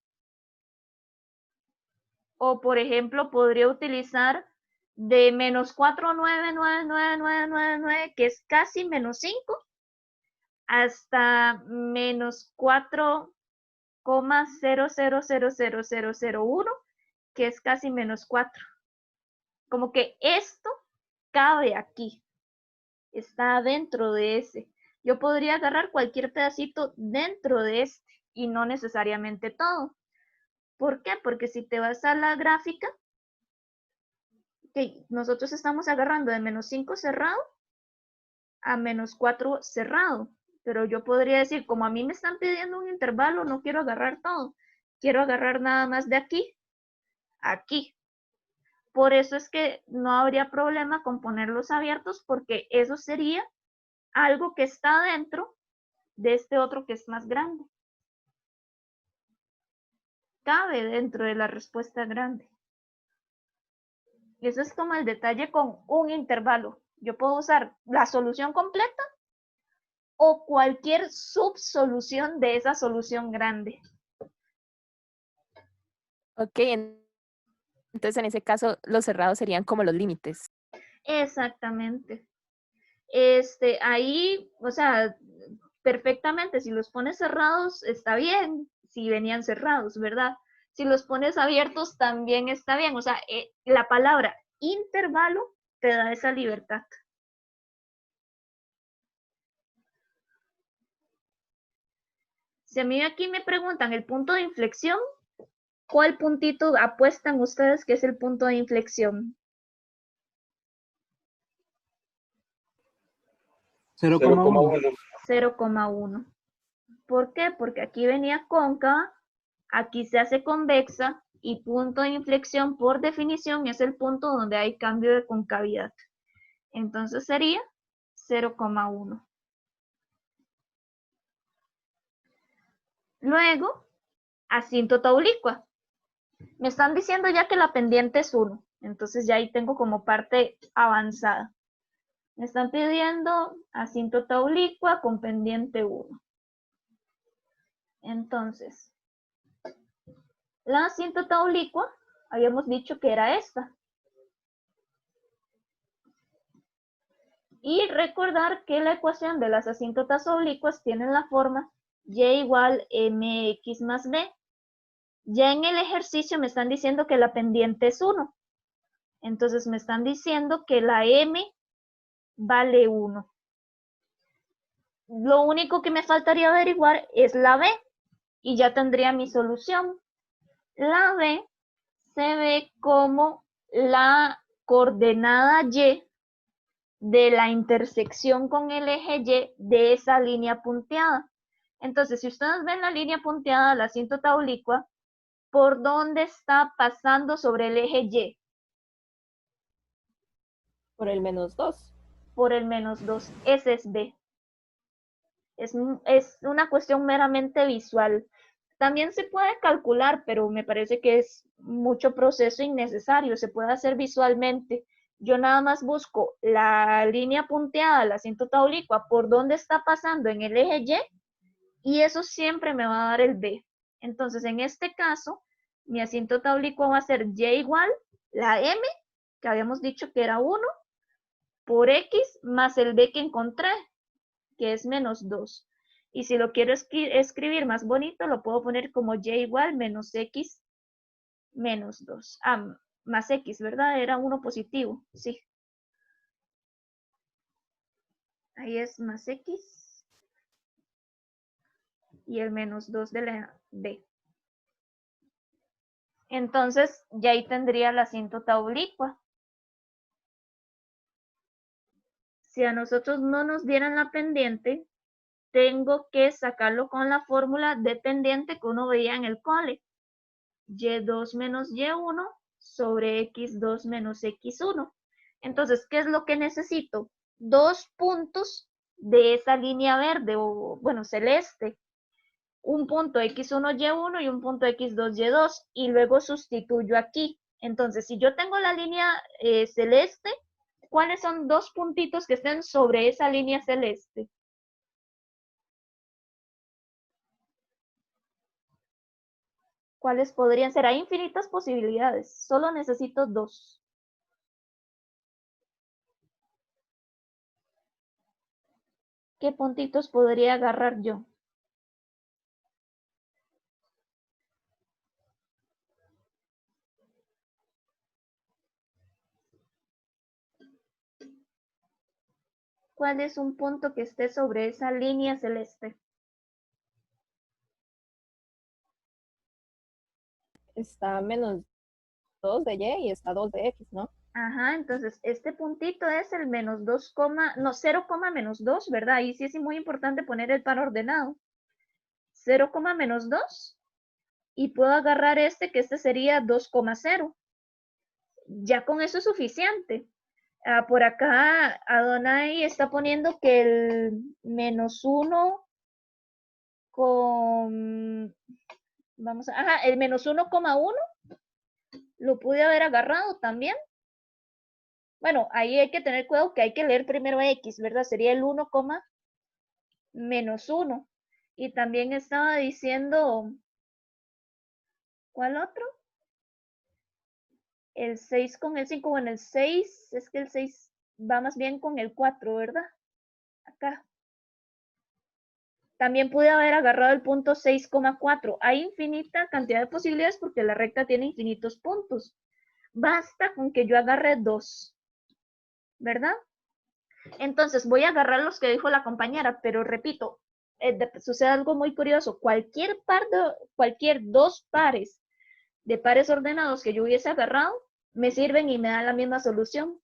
O, por ejemplo, podría utilizar de menos 4,99999, que es casi menos 5, hasta menos 4,000001, que es casi menos 4. Como que esto cabe aquí, está dentro de ese. Yo podría agarrar cualquier pedacito dentro de este y no necesariamente todo. ¿Por qué? Porque si te vas a la gráfica, okay, nosotros estamos agarrando de menos 5 cerrado a menos 4 cerrado. Pero yo podría decir, como a mí me están pidiendo un intervalo, no quiero agarrar todo. Quiero agarrar nada más de aquí a aquí. Por eso es que no habría problema con ponerlos abiertos, porque eso sería algo que está dentro de este otro que es más grande. Cabe dentro de la respuesta grande. Y eso es como el detalle con un intervalo. Yo puedo usar la solución completa o cualquier subsolución de esa solución grande. Ok, entonces en ese caso los cerrados serían como los límites. Exactamente. Ahí, o sea, perfectamente, si los pones cerrados está bien, si venían cerrados, ¿verdad? Si los pones abiertos también está bien, o sea, la palabra intervalo te da esa libertad. Si a mí aquí me preguntan el punto de inflexión, ¿cuál puntito apuestan ustedes que es el punto de inflexión? 0,1. 0,1. ¿Por qué? Porque aquí venía cóncava, aquí se hace convexa y punto de inflexión por definición es el punto donde hay cambio de concavidad. Entonces sería 0,1. Luego, asíntota oblicua. Me están diciendo ya que la pendiente es 1. Entonces ya ahí tengo como parte avanzada. Me están pidiendo asíntota oblicua con pendiente 1. Entonces, la asíntota oblicua, habíamos dicho que era esta. Y recordar que la ecuación de las asíntotas oblicuas tiene la forma y igual mx más b. Ya en el ejercicio me están diciendo que la pendiente es 1. Entonces me están diciendo que la m vale 1. Lo único que me faltaría averiguar es la b y ya tendría mi solución. La b se ve como la coordenada y de la intersección con el eje y de esa línea punteada. Entonces, si ustedes ven la línea punteada, la asíntota oblicua, ¿por dónde está pasando sobre el eje y? Por el -2. Por el -2. Ese es B. Es una cuestión meramente visual. También se puede calcular, pero me parece que es mucho proceso innecesario. Se puede hacer visualmente. Yo nada más busco la línea punteada, la asíntota oblicua, por dónde está pasando en el eje y eso siempre me va a dar el B. Entonces, en este caso, mi asíntota oblicua va a ser y igual la m, que habíamos dicho que era 1, por x más el b que encontré, que es -2. Y si lo quiero escribir más bonito, lo puedo poner como y igual menos x menos 2. Más x, ¿verdad? Era 1 positivo, sí. Ahí es más x y el -2 de la b. Entonces, ya ahí tendría la asíntota oblicua. Si a nosotros no nos dieran la pendiente, tengo que sacarlo con la fórmula de pendiente que uno veía en el cole. Y2 menos Y1 sobre X2 menos X1. Entonces, ¿qué es lo que necesito? 2 puntos de esa línea verde o, bueno, celeste. Un punto X1, Y1 y un punto X2, Y2. Y luego sustituyo aquí. Entonces, si yo tengo la línea celeste, ¿cuáles son 2 puntitos que estén sobre esa línea celeste? ¿Cuáles podrían ser? Hay infinitas posibilidades. Solo necesito 2. ¿Qué puntitos podría agarrar yo? ¿Cuál es un punto que esté sobre esa línea celeste? Está -2 de y está 2 de x, ¿no? Ajá, entonces este puntito es el -2, no, 0, -2, ¿verdad? Ahí sí es muy importante poner el par ordenado. 0, -2 y puedo agarrar este, que este sería 2,0. Ya con eso es suficiente. Por acá Adonai está poniendo que el -1 con... el -1,1 lo pude haber agarrado también. Bueno, ahí hay que tener cuidado que hay que leer primero X, ¿verdad? Sería el 1, -1. Y también estaba diciendo, ¿cuál otro? El 6 con el 5. Bueno, el 6, es que el 6 va más bien con el 4, ¿verdad? Acá. También pude haber agarrado el punto 6,4. Hay infinita cantidad de posibilidades porque la recta tiene infinitos puntos. Basta con que yo agarre 2, ¿verdad? Entonces voy a agarrar los que dijo la compañera, pero repito, sucede algo muy curioso. Cualquier 2 pares de pares ordenados que yo hubiese agarrado, me sirven y me dan la misma solución.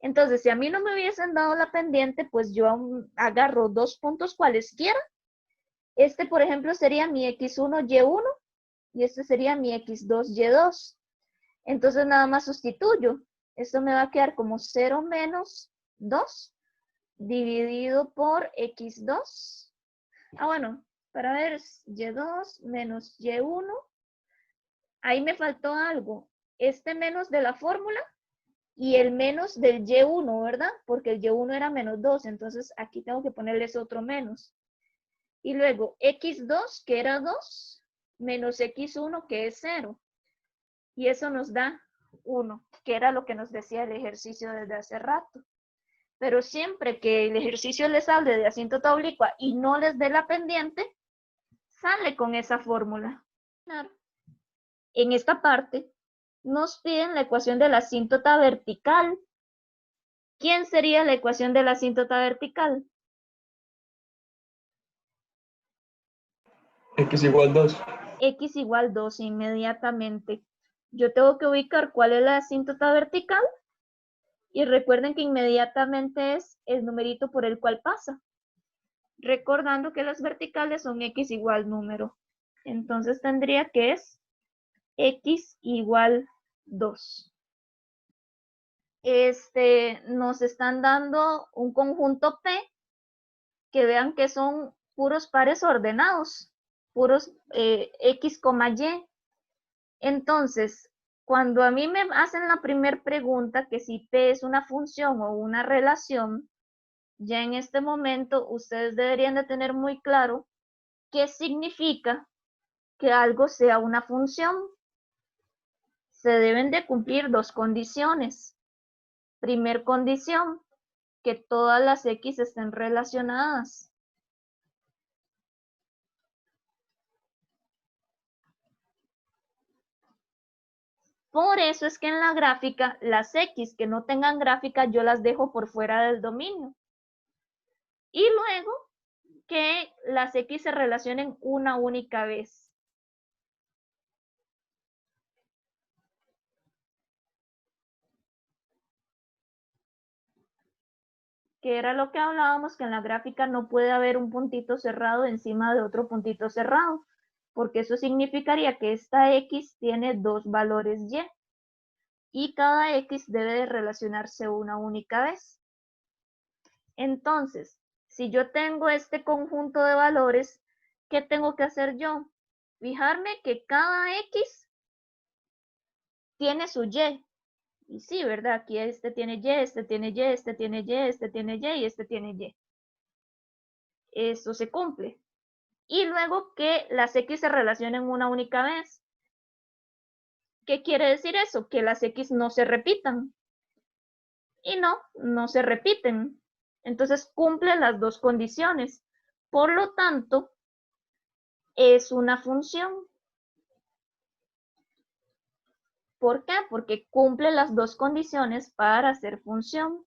Entonces, si a mí no me hubiesen dado la pendiente, pues yo agarro dos puntos cualesquiera. Este, por ejemplo, sería mi x1, y1, y este sería mi x2, y2. Entonces, nada más sustituyo. Esto me va a quedar como 0 menos 2 dividido por x2. Bueno, para ver, es y2 menos y1. Ahí me faltó algo. Este menos de la fórmula y el menos del y1, ¿verdad? Porque el y1 era menos 2, entonces aquí tengo que ponerles otro menos. Y luego x2, que era 2, menos x1, que es 0. Y eso nos da 1, que era lo que nos decía el ejercicio desde hace rato. Pero siempre que el ejercicio les hable de asíntota oblicua y no les dé la pendiente, sale con esa fórmula. En esta parte nos piden la ecuación de la asíntota vertical. ¿Quién sería la ecuación de la asíntota vertical? X igual 2. X igual 2 inmediatamente. Yo tengo que ubicar cuál es la asíntota vertical y recuerden que inmediatamente es el numerito por el cual pasa. Recordando que las verticales son X igual número. Entonces tendría que es X igual 2. Nos están dando un conjunto P que vean que son puros pares ordenados, puros X, Y. Entonces, cuando a mí me hacen la primera pregunta, que si P es una función o una relación, ya en este momento ustedes deberían de tener muy claro qué significa que algo sea una función. Se deben de cumplir dos condiciones. Primer condición, que todas las X estén relacionadas. Por eso es que en la gráfica, las X que no tengan gráfica, yo las dejo por fuera del dominio. Y luego, que las X se relacionen una única vez. Que era lo que hablábamos, que en la gráfica no puede haber un puntito cerrado encima de otro puntito cerrado, porque eso significaría que esta X tiene dos valores y cada X debe de relacionarse una única vez. Entonces, si yo tengo este conjunto de valores, ¿qué tengo que hacer yo? Fijarme que cada X tiene su Y. Y sí, ¿verdad? Aquí este tiene Y, este tiene Y, este tiene Y, este tiene Y y este tiene Y. Eso se cumple. Y luego que las X se relacionen una única vez. ¿Qué quiere decir eso? Que las X no se repitan. Y no se repiten. Entonces cumple las dos condiciones. Por lo tanto, es una función. ¿Por qué? Porque cumple las dos condiciones para ser función.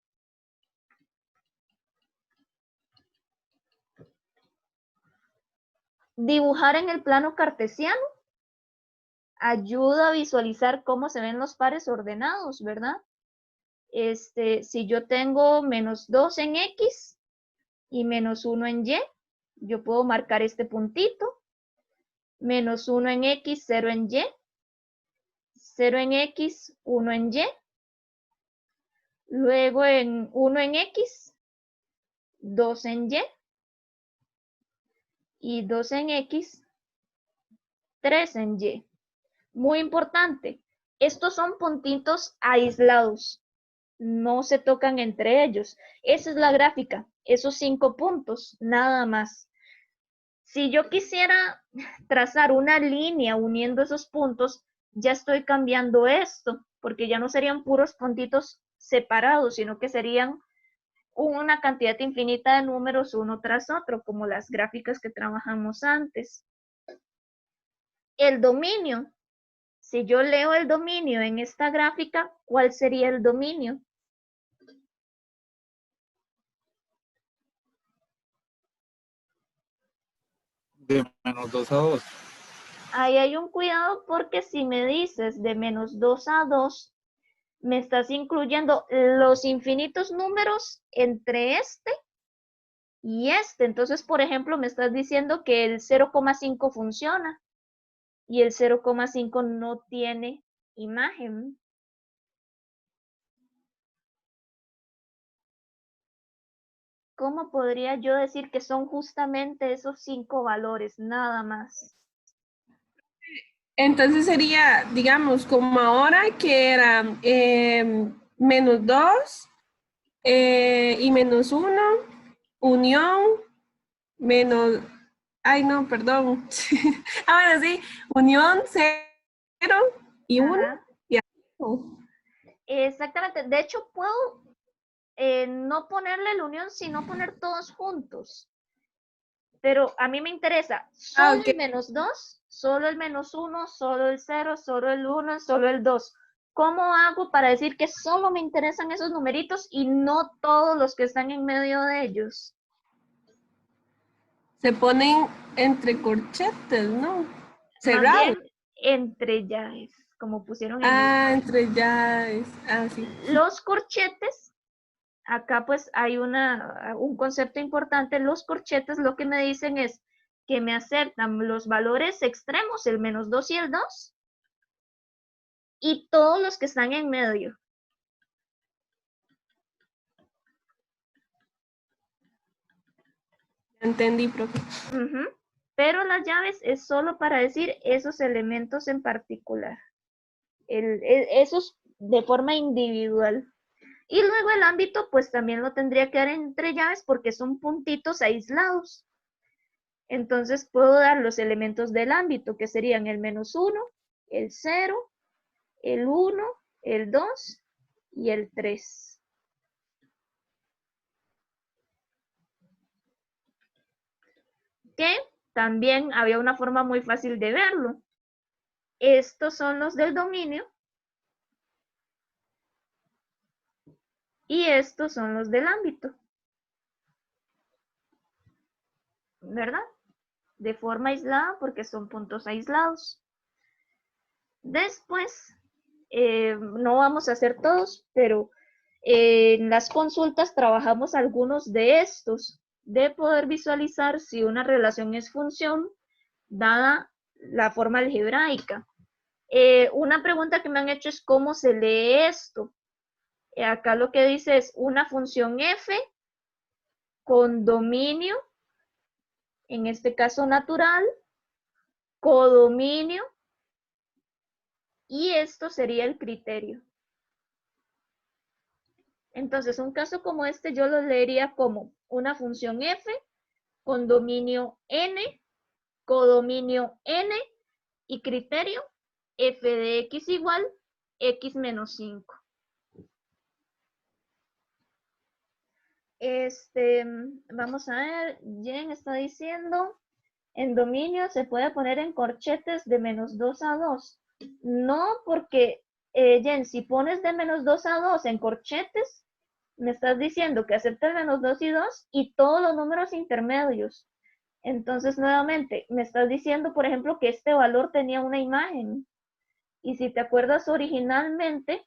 Dibujar en el plano cartesiano ayuda a visualizar cómo se ven los pares ordenados, ¿verdad? Si yo tengo menos 2 en X y menos 1 en Y, yo puedo marcar este puntito. Menos 1 en X, 0 en Y. 0 en X, 1 en Y. Luego en 1 en X, 2 en Y. Y 2 en X, 3 en Y. Muy importante, estos son puntitos aislados. No se tocan entre ellos. Esa es la gráfica, esos 5 puntos, nada más. Si yo quisiera trazar una línea uniendo esos puntos, ya estoy cambiando esto, porque ya no serían puros puntitos separados, sino que serían una cantidad infinita de números uno tras otro, como las gráficas que trabajamos antes. El dominio. Si yo leo el dominio en esta gráfica, ¿cuál sería el dominio? De menos 2 a 2. Ahí hay un cuidado porque si me dices de menos 2 a 2, me estás incluyendo los infinitos números entre este y este. Entonces, por ejemplo, me estás diciendo que el 0,5 funciona y el 0,5 no tiene imagen. ¿Cómo podría yo decir que son justamente esos 5 valores, nada más? Entonces sería, digamos, como ahora que era menos 2 y menos 1, unión, menos, ay no, perdón. Ahora sí, unión 0 y 1 Ajá. y así. Exactamente. De hecho, puedo no ponerle la unión, sino poner todos juntos. Pero a mí me interesa solo ok. el menos 2, solo el menos 1, solo el 0, solo el 1, solo el 2. ¿Cómo hago para decir que solo me interesan esos numeritos y no todos los que están en medio de ellos? Se ponen entre corchetes, ¿no? Más Cerrados. bien entre llaves, como pusieron en Ah, entre llaves. Ah, sí. los corchetes. Acá pues hay un concepto importante. Los corchetes lo que me dicen es que me aceptan los valores extremos, el menos 2 y el 2, y todos los que están en medio. Entendí, profe. Pero las llaves es solo para decir esos elementos en particular. Esos de forma individual. Y luego el ámbito pues también lo tendría que dar entre llaves porque son puntitos aislados. Entonces puedo dar los elementos del ámbito que serían el menos 1, el 0, el 1, el 2 y el 3. Que también había una forma muy fácil de verlo. Estos son los del dominio y estos son los del ámbito. ¿Verdad? De forma aislada porque son puntos aislados. Después, no vamos a hacer todos, pero en las consultas trabajamos algunos de estos, de poder visualizar si una relación es función dada la forma algebraica. Una pregunta que me han hecho es cómo se lee esto. Acá lo que dice es una función f con dominio, en este caso natural, codominio, y esto sería el criterio. Entonces, un caso como este yo lo leería como una función f con dominio n, codominio n y criterio f de x igual x menos 5. Vamos a ver, Jen está diciendo, en dominio se puede poner en corchetes de menos 2 a 2. No, porque, Jen, si pones de menos 2 a 2 en corchetes, me estás diciendo que acepta el menos 2 y 2 y todos los números intermedios. Entonces, nuevamente, me estás diciendo, por ejemplo, que este valor tenía una imagen. Y si te acuerdas originalmente,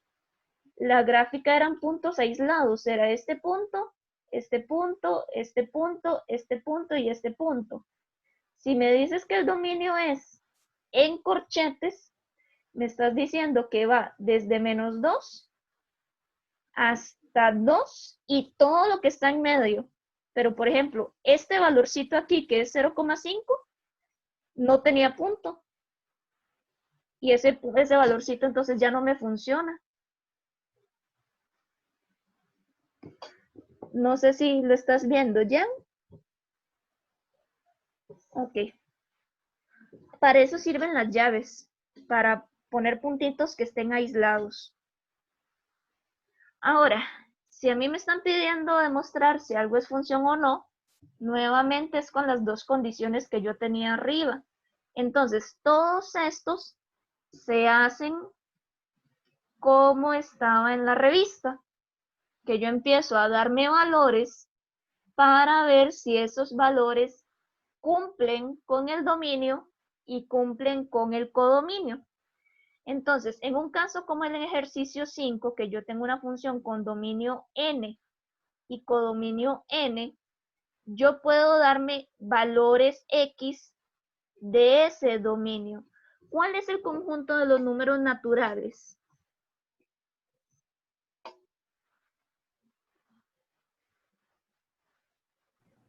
la gráfica eran puntos aislados. Era este punto, este punto, este punto, este punto y este punto. Si me dices que el dominio es en corchetes, me estás diciendo que va desde menos 2 hasta 2 y todo lo que está en medio. Pero, por ejemplo, este valorcito aquí, que es 0,5, no tenía punto. Y ese valorcito entonces ya no me funciona. No sé si lo estás viendo ya. Ok. Para eso sirven las llaves, para poner puntitos que estén aislados. Ahora, si a mí me están pidiendo demostrar si algo es función o no, nuevamente es con las dos condiciones que yo tenía arriba. Entonces, todos estos se hacen como estaba en la revista, que yo empiezo a darme valores para ver si esos valores cumplen con el dominio y cumplen con el codominio. Entonces, en un caso como el ejercicio 5, que yo tengo una función con dominio n y codominio n, yo puedo darme valores x de ese dominio. ¿Cuál es el conjunto de los números naturales?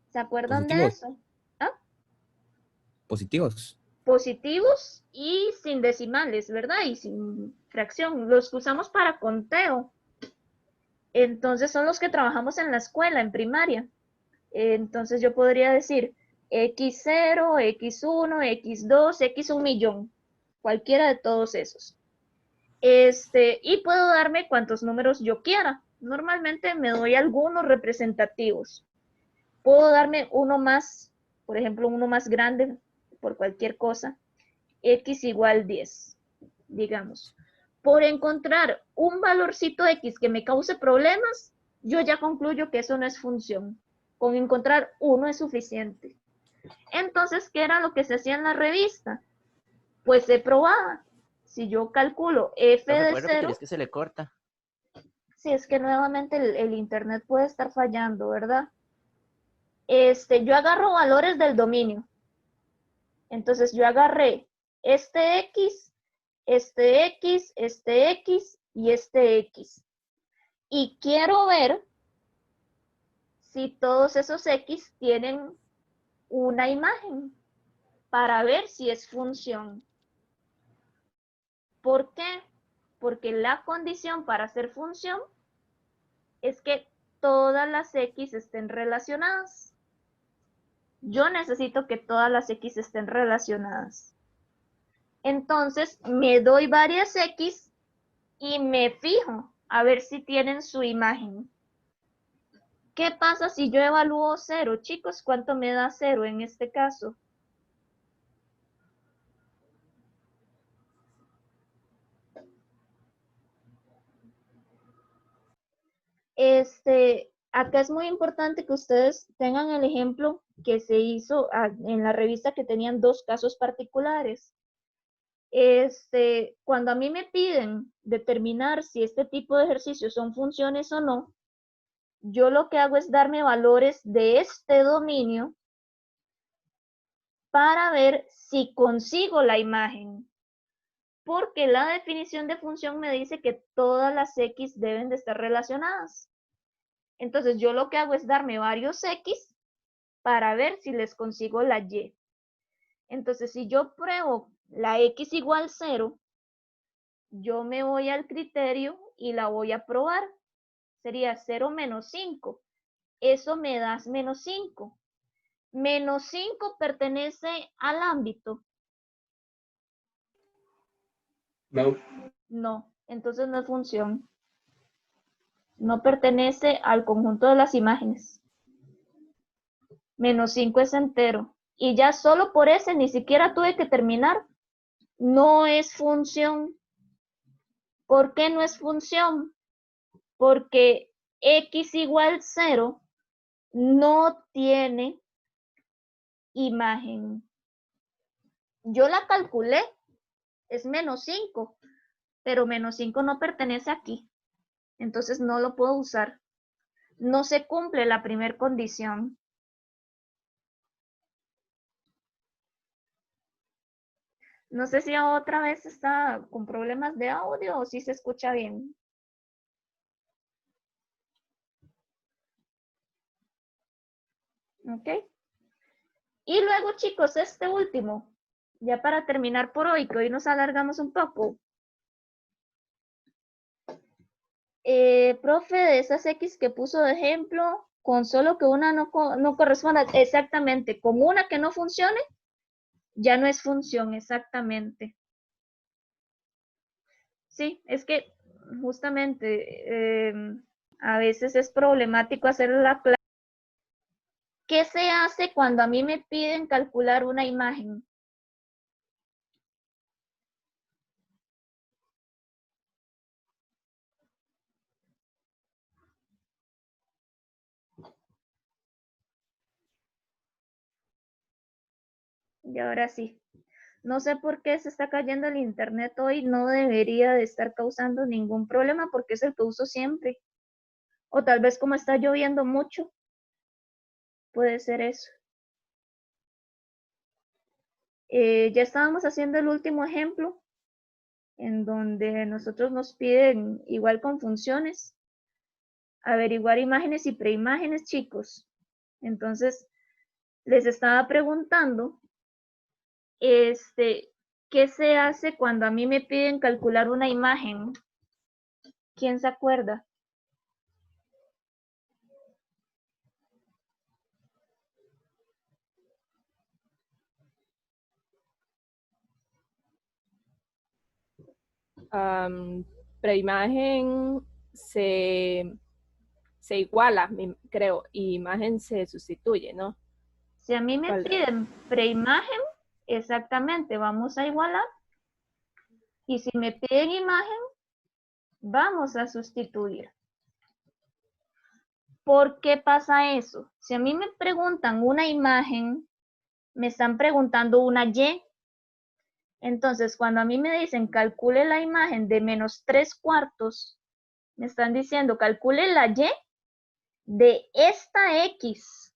¿Se acuerdan de Positivos. eso? ¿Ah? Positivos. Positivos y sin decimales, ¿verdad? Y sin fracción. Los que usamos para conteo. Entonces son los que trabajamos en la escuela, en primaria. Entonces yo podría decir x0, x1, x2, x1 millón. Cualquiera de todos esos. Y puedo darme cuantos números yo quiera. Normalmente me doy algunos representativos. Puedo darme uno más, por ejemplo, uno más grande por cualquier cosa. X igual 10, digamos. Por encontrar un valorcito X que me cause problemas, yo ya concluyo que eso no es función. Con encontrar uno es suficiente. Entonces, ¿qué era lo que se hacía en la revista? Pues se probaba. Si yo calculo f Profe, de ¿puede repetir? 0, Es que se le corta. si es que nuevamente el internet puede estar fallando, ¿verdad? Yo agarro valores del dominio. Entonces yo agarré este X, este X, este X y este X. Y quiero ver si todos esos X tienen una imagen para ver si es función. ¿Por qué? Porque la condición para hacer función es que todas las X estén relacionadas. Yo necesito que todas las X estén relacionadas. Entonces, me doy varias X y me fijo a ver si tienen su imagen. ¿Qué pasa si yo evalúo 0? Chicos, ¿cuánto me da 0 en este caso? Acá es muy importante que ustedes tengan el ejemplo que se hizo en la revista, que tenían dos casos particulares. Cuando a mí me piden determinar si este tipo de ejercicios son funciones o no, yo lo que hago es darme valores de este dominio para ver si consigo la imagen. Porque la definición de función me dice que todas las X deben de estar relacionadas. Entonces yo lo que hago es darme varios X para ver si les consigo la Y. Entonces si yo pruebo la X igual 0, yo me voy al criterio y la voy a probar. Sería 0 menos 5. Eso me da menos 5. Menos 5 pertenece al ámbito. No. No, entonces no es función. No pertenece al conjunto de las imágenes. Menos 5 es entero. Y ya solo por ese ni siquiera tuve que terminar. No es función. ¿Por qué no es función? Porque x igual 0 no tiene imagen. Yo la calculé, es menos 5, pero menos 5 no pertenece aquí. Entonces no lo puedo usar. No se cumple la primera condición. No sé si otra vez está con problemas de audio o si se escucha bien. ¿Ok? Y luego, chicos, este último, ya para terminar por hoy, que hoy nos alargamos un poco. Profe, de esas X que puso de ejemplo, con solo que una no corresponda exactamente, con una que no funcione, ya no es función exactamente. Sí, es que justamente a veces es problemático hacer la clase. ¿Qué se hace cuando a mí me piden calcular una imagen? Y ahora sí. No sé por qué se está cayendo el internet hoy, no debería de estar causando ningún problema porque es el que uso siempre. O tal vez como está lloviendo mucho, puede ser eso. Ya estábamos haciendo el último ejemplo, en donde nosotros nos piden, igual con funciones, averiguar imágenes y preimágenes, chicos. Entonces, les estaba preguntando, ¿qué se hace cuando a mí me piden calcular una imagen? ¿Quién se acuerda? Preimagen se iguala, creo, y imagen se sustituye, ¿no? Si a mí me piden preimagen, exactamente, vamos a igualar. Y si me piden imagen, vamos a sustituir. ¿Por qué pasa eso? Si a mí me preguntan una imagen, me están preguntando una Y. Entonces, cuando a mí me dicen calcule la imagen de -3/4, me están diciendo calcule la Y de esta X.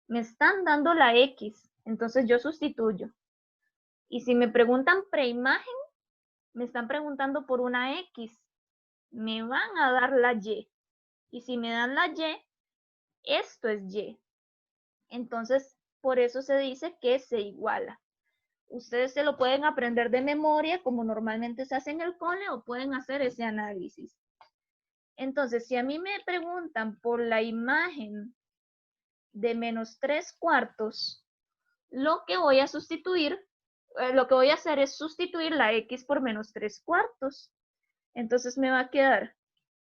Me están dando la X, entonces yo sustituyo. Y si me preguntan preimagen, me están preguntando por una X. Me van a dar la Y. Y si me dan la Y, esto es Y. Entonces, por eso se dice que se iguala. Ustedes se lo pueden aprender de memoria, como normalmente se hace en el cole, o pueden hacer ese análisis. Entonces, si a mí me preguntan por la imagen de -3/4, lo que voy a sustituir, lo que voy a hacer es sustituir la X por -3/4. Entonces me va a quedar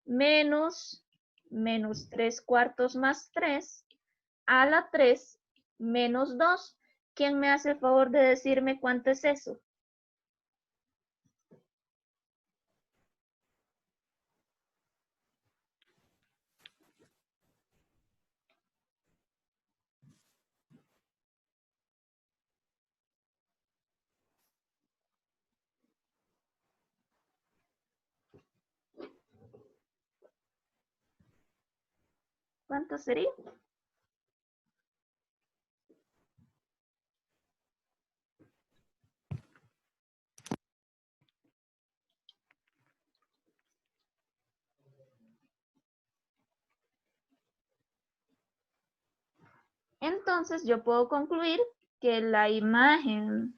-3/4 más 3 a la 3 menos 2. ¿Quién me hace el favor de decirme cuánto es eso? ¿Cuánto sería? Entonces yo puedo concluir que la imagen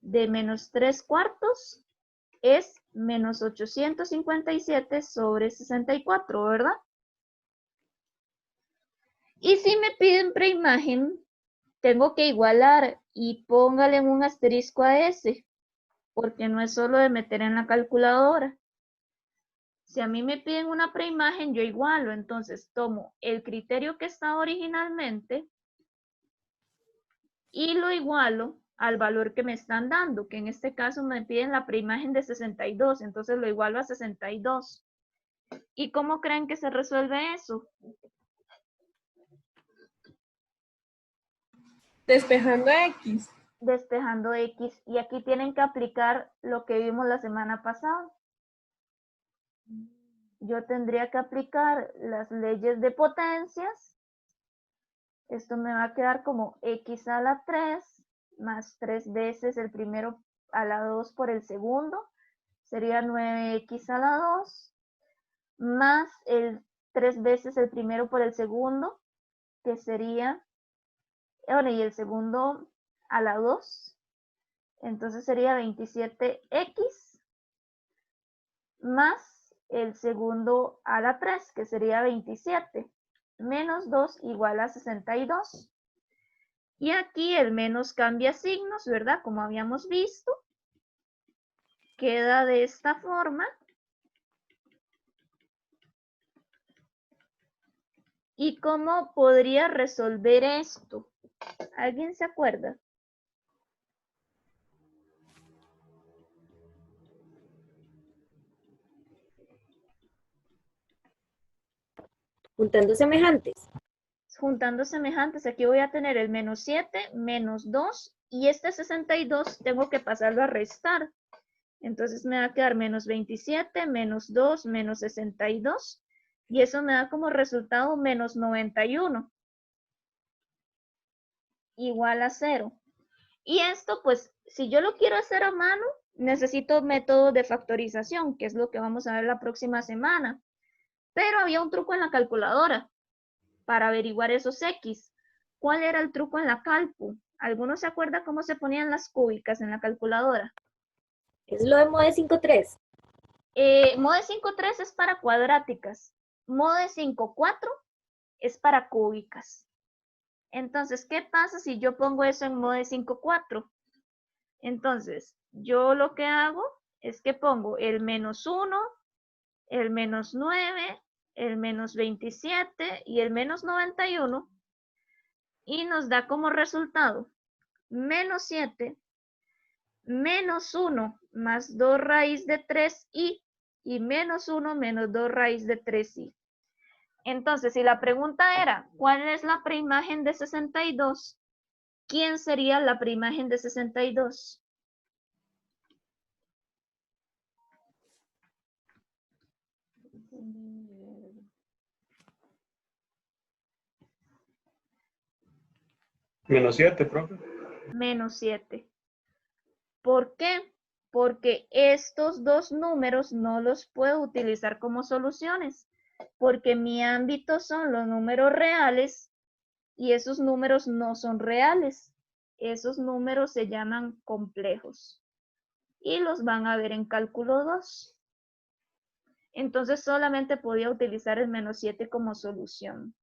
de -3/4 es -857/64, ¿verdad? Y si me piden preimagen, tengo que igualar y póngale un asterisco a ese, porque no es solo de meter en la calculadora. Si a mí me piden una preimagen, yo igualo, entonces tomo el criterio que estaba originalmente y lo igualo al valor que me están dando, que en este caso me piden la preimagen de 62, entonces lo igualo a 62. ¿Y cómo creen que se resuelve eso? Despejando X. Despejando X. Y aquí tienen que aplicar lo que vimos la semana pasada. Yo tendría que aplicar las leyes de potencias. Esto me va a quedar como X a la 3 más 3 veces el primero a la 2 por el segundo. Sería 9X a la 2 más el 3 veces el primero por el segundo, que sería, bueno, y el segundo a la 2. Entonces sería 27X más el segundo a la 3, que sería 27, menos 2 igual a 62. Y aquí el menos cambia signos, ¿verdad? Como habíamos visto. Queda de esta forma. ¿Y cómo podría resolver esto? ¿Alguien se acuerda? Juntando semejantes. Juntando semejantes, aquí voy a tener el -7, -2 Y este 62 tengo que pasarlo a restar. Entonces me va a quedar menos 27, menos 2, menos 62. Y eso me da como resultado menos 91. Igual a 0. Y esto, pues, si yo lo quiero hacer a mano, necesito métodos de factorización, que es lo que vamos a ver la próxima semana. Pero había un truco en la calculadora para averiguar esos X. ¿Cuál era el truco en la calcu? ¿Alguno se acuerda cómo se ponían las cúbicas en la calculadora? Es lo de Mode 5.3. Mode 5.3 es para cuadráticas. Mode 5.4 es para cúbicas. Entonces, ¿qué pasa si yo pongo eso en Mode 5.4? Entonces, yo lo que hago es que pongo el menos 1, el menos 9, el menos 27 y el menos 91. Y nos da como resultado menos 7, menos 1 más 2 raíz de 3i y menos 1 menos 2 raíz de 3i. Entonces, si la pregunta era, ¿cuál es la preimagen de 62? ¿Quién sería la preimagen de 62? Menos 7, profe. Menos 7. ¿Por qué? Porque estos dos números no los puedo utilizar como soluciones, porque mi ámbito son los números reales y esos números no son reales. Esos números se llaman complejos y los van a ver en cálculo 2. Entonces solamente podía utilizar el menos 7 como solución.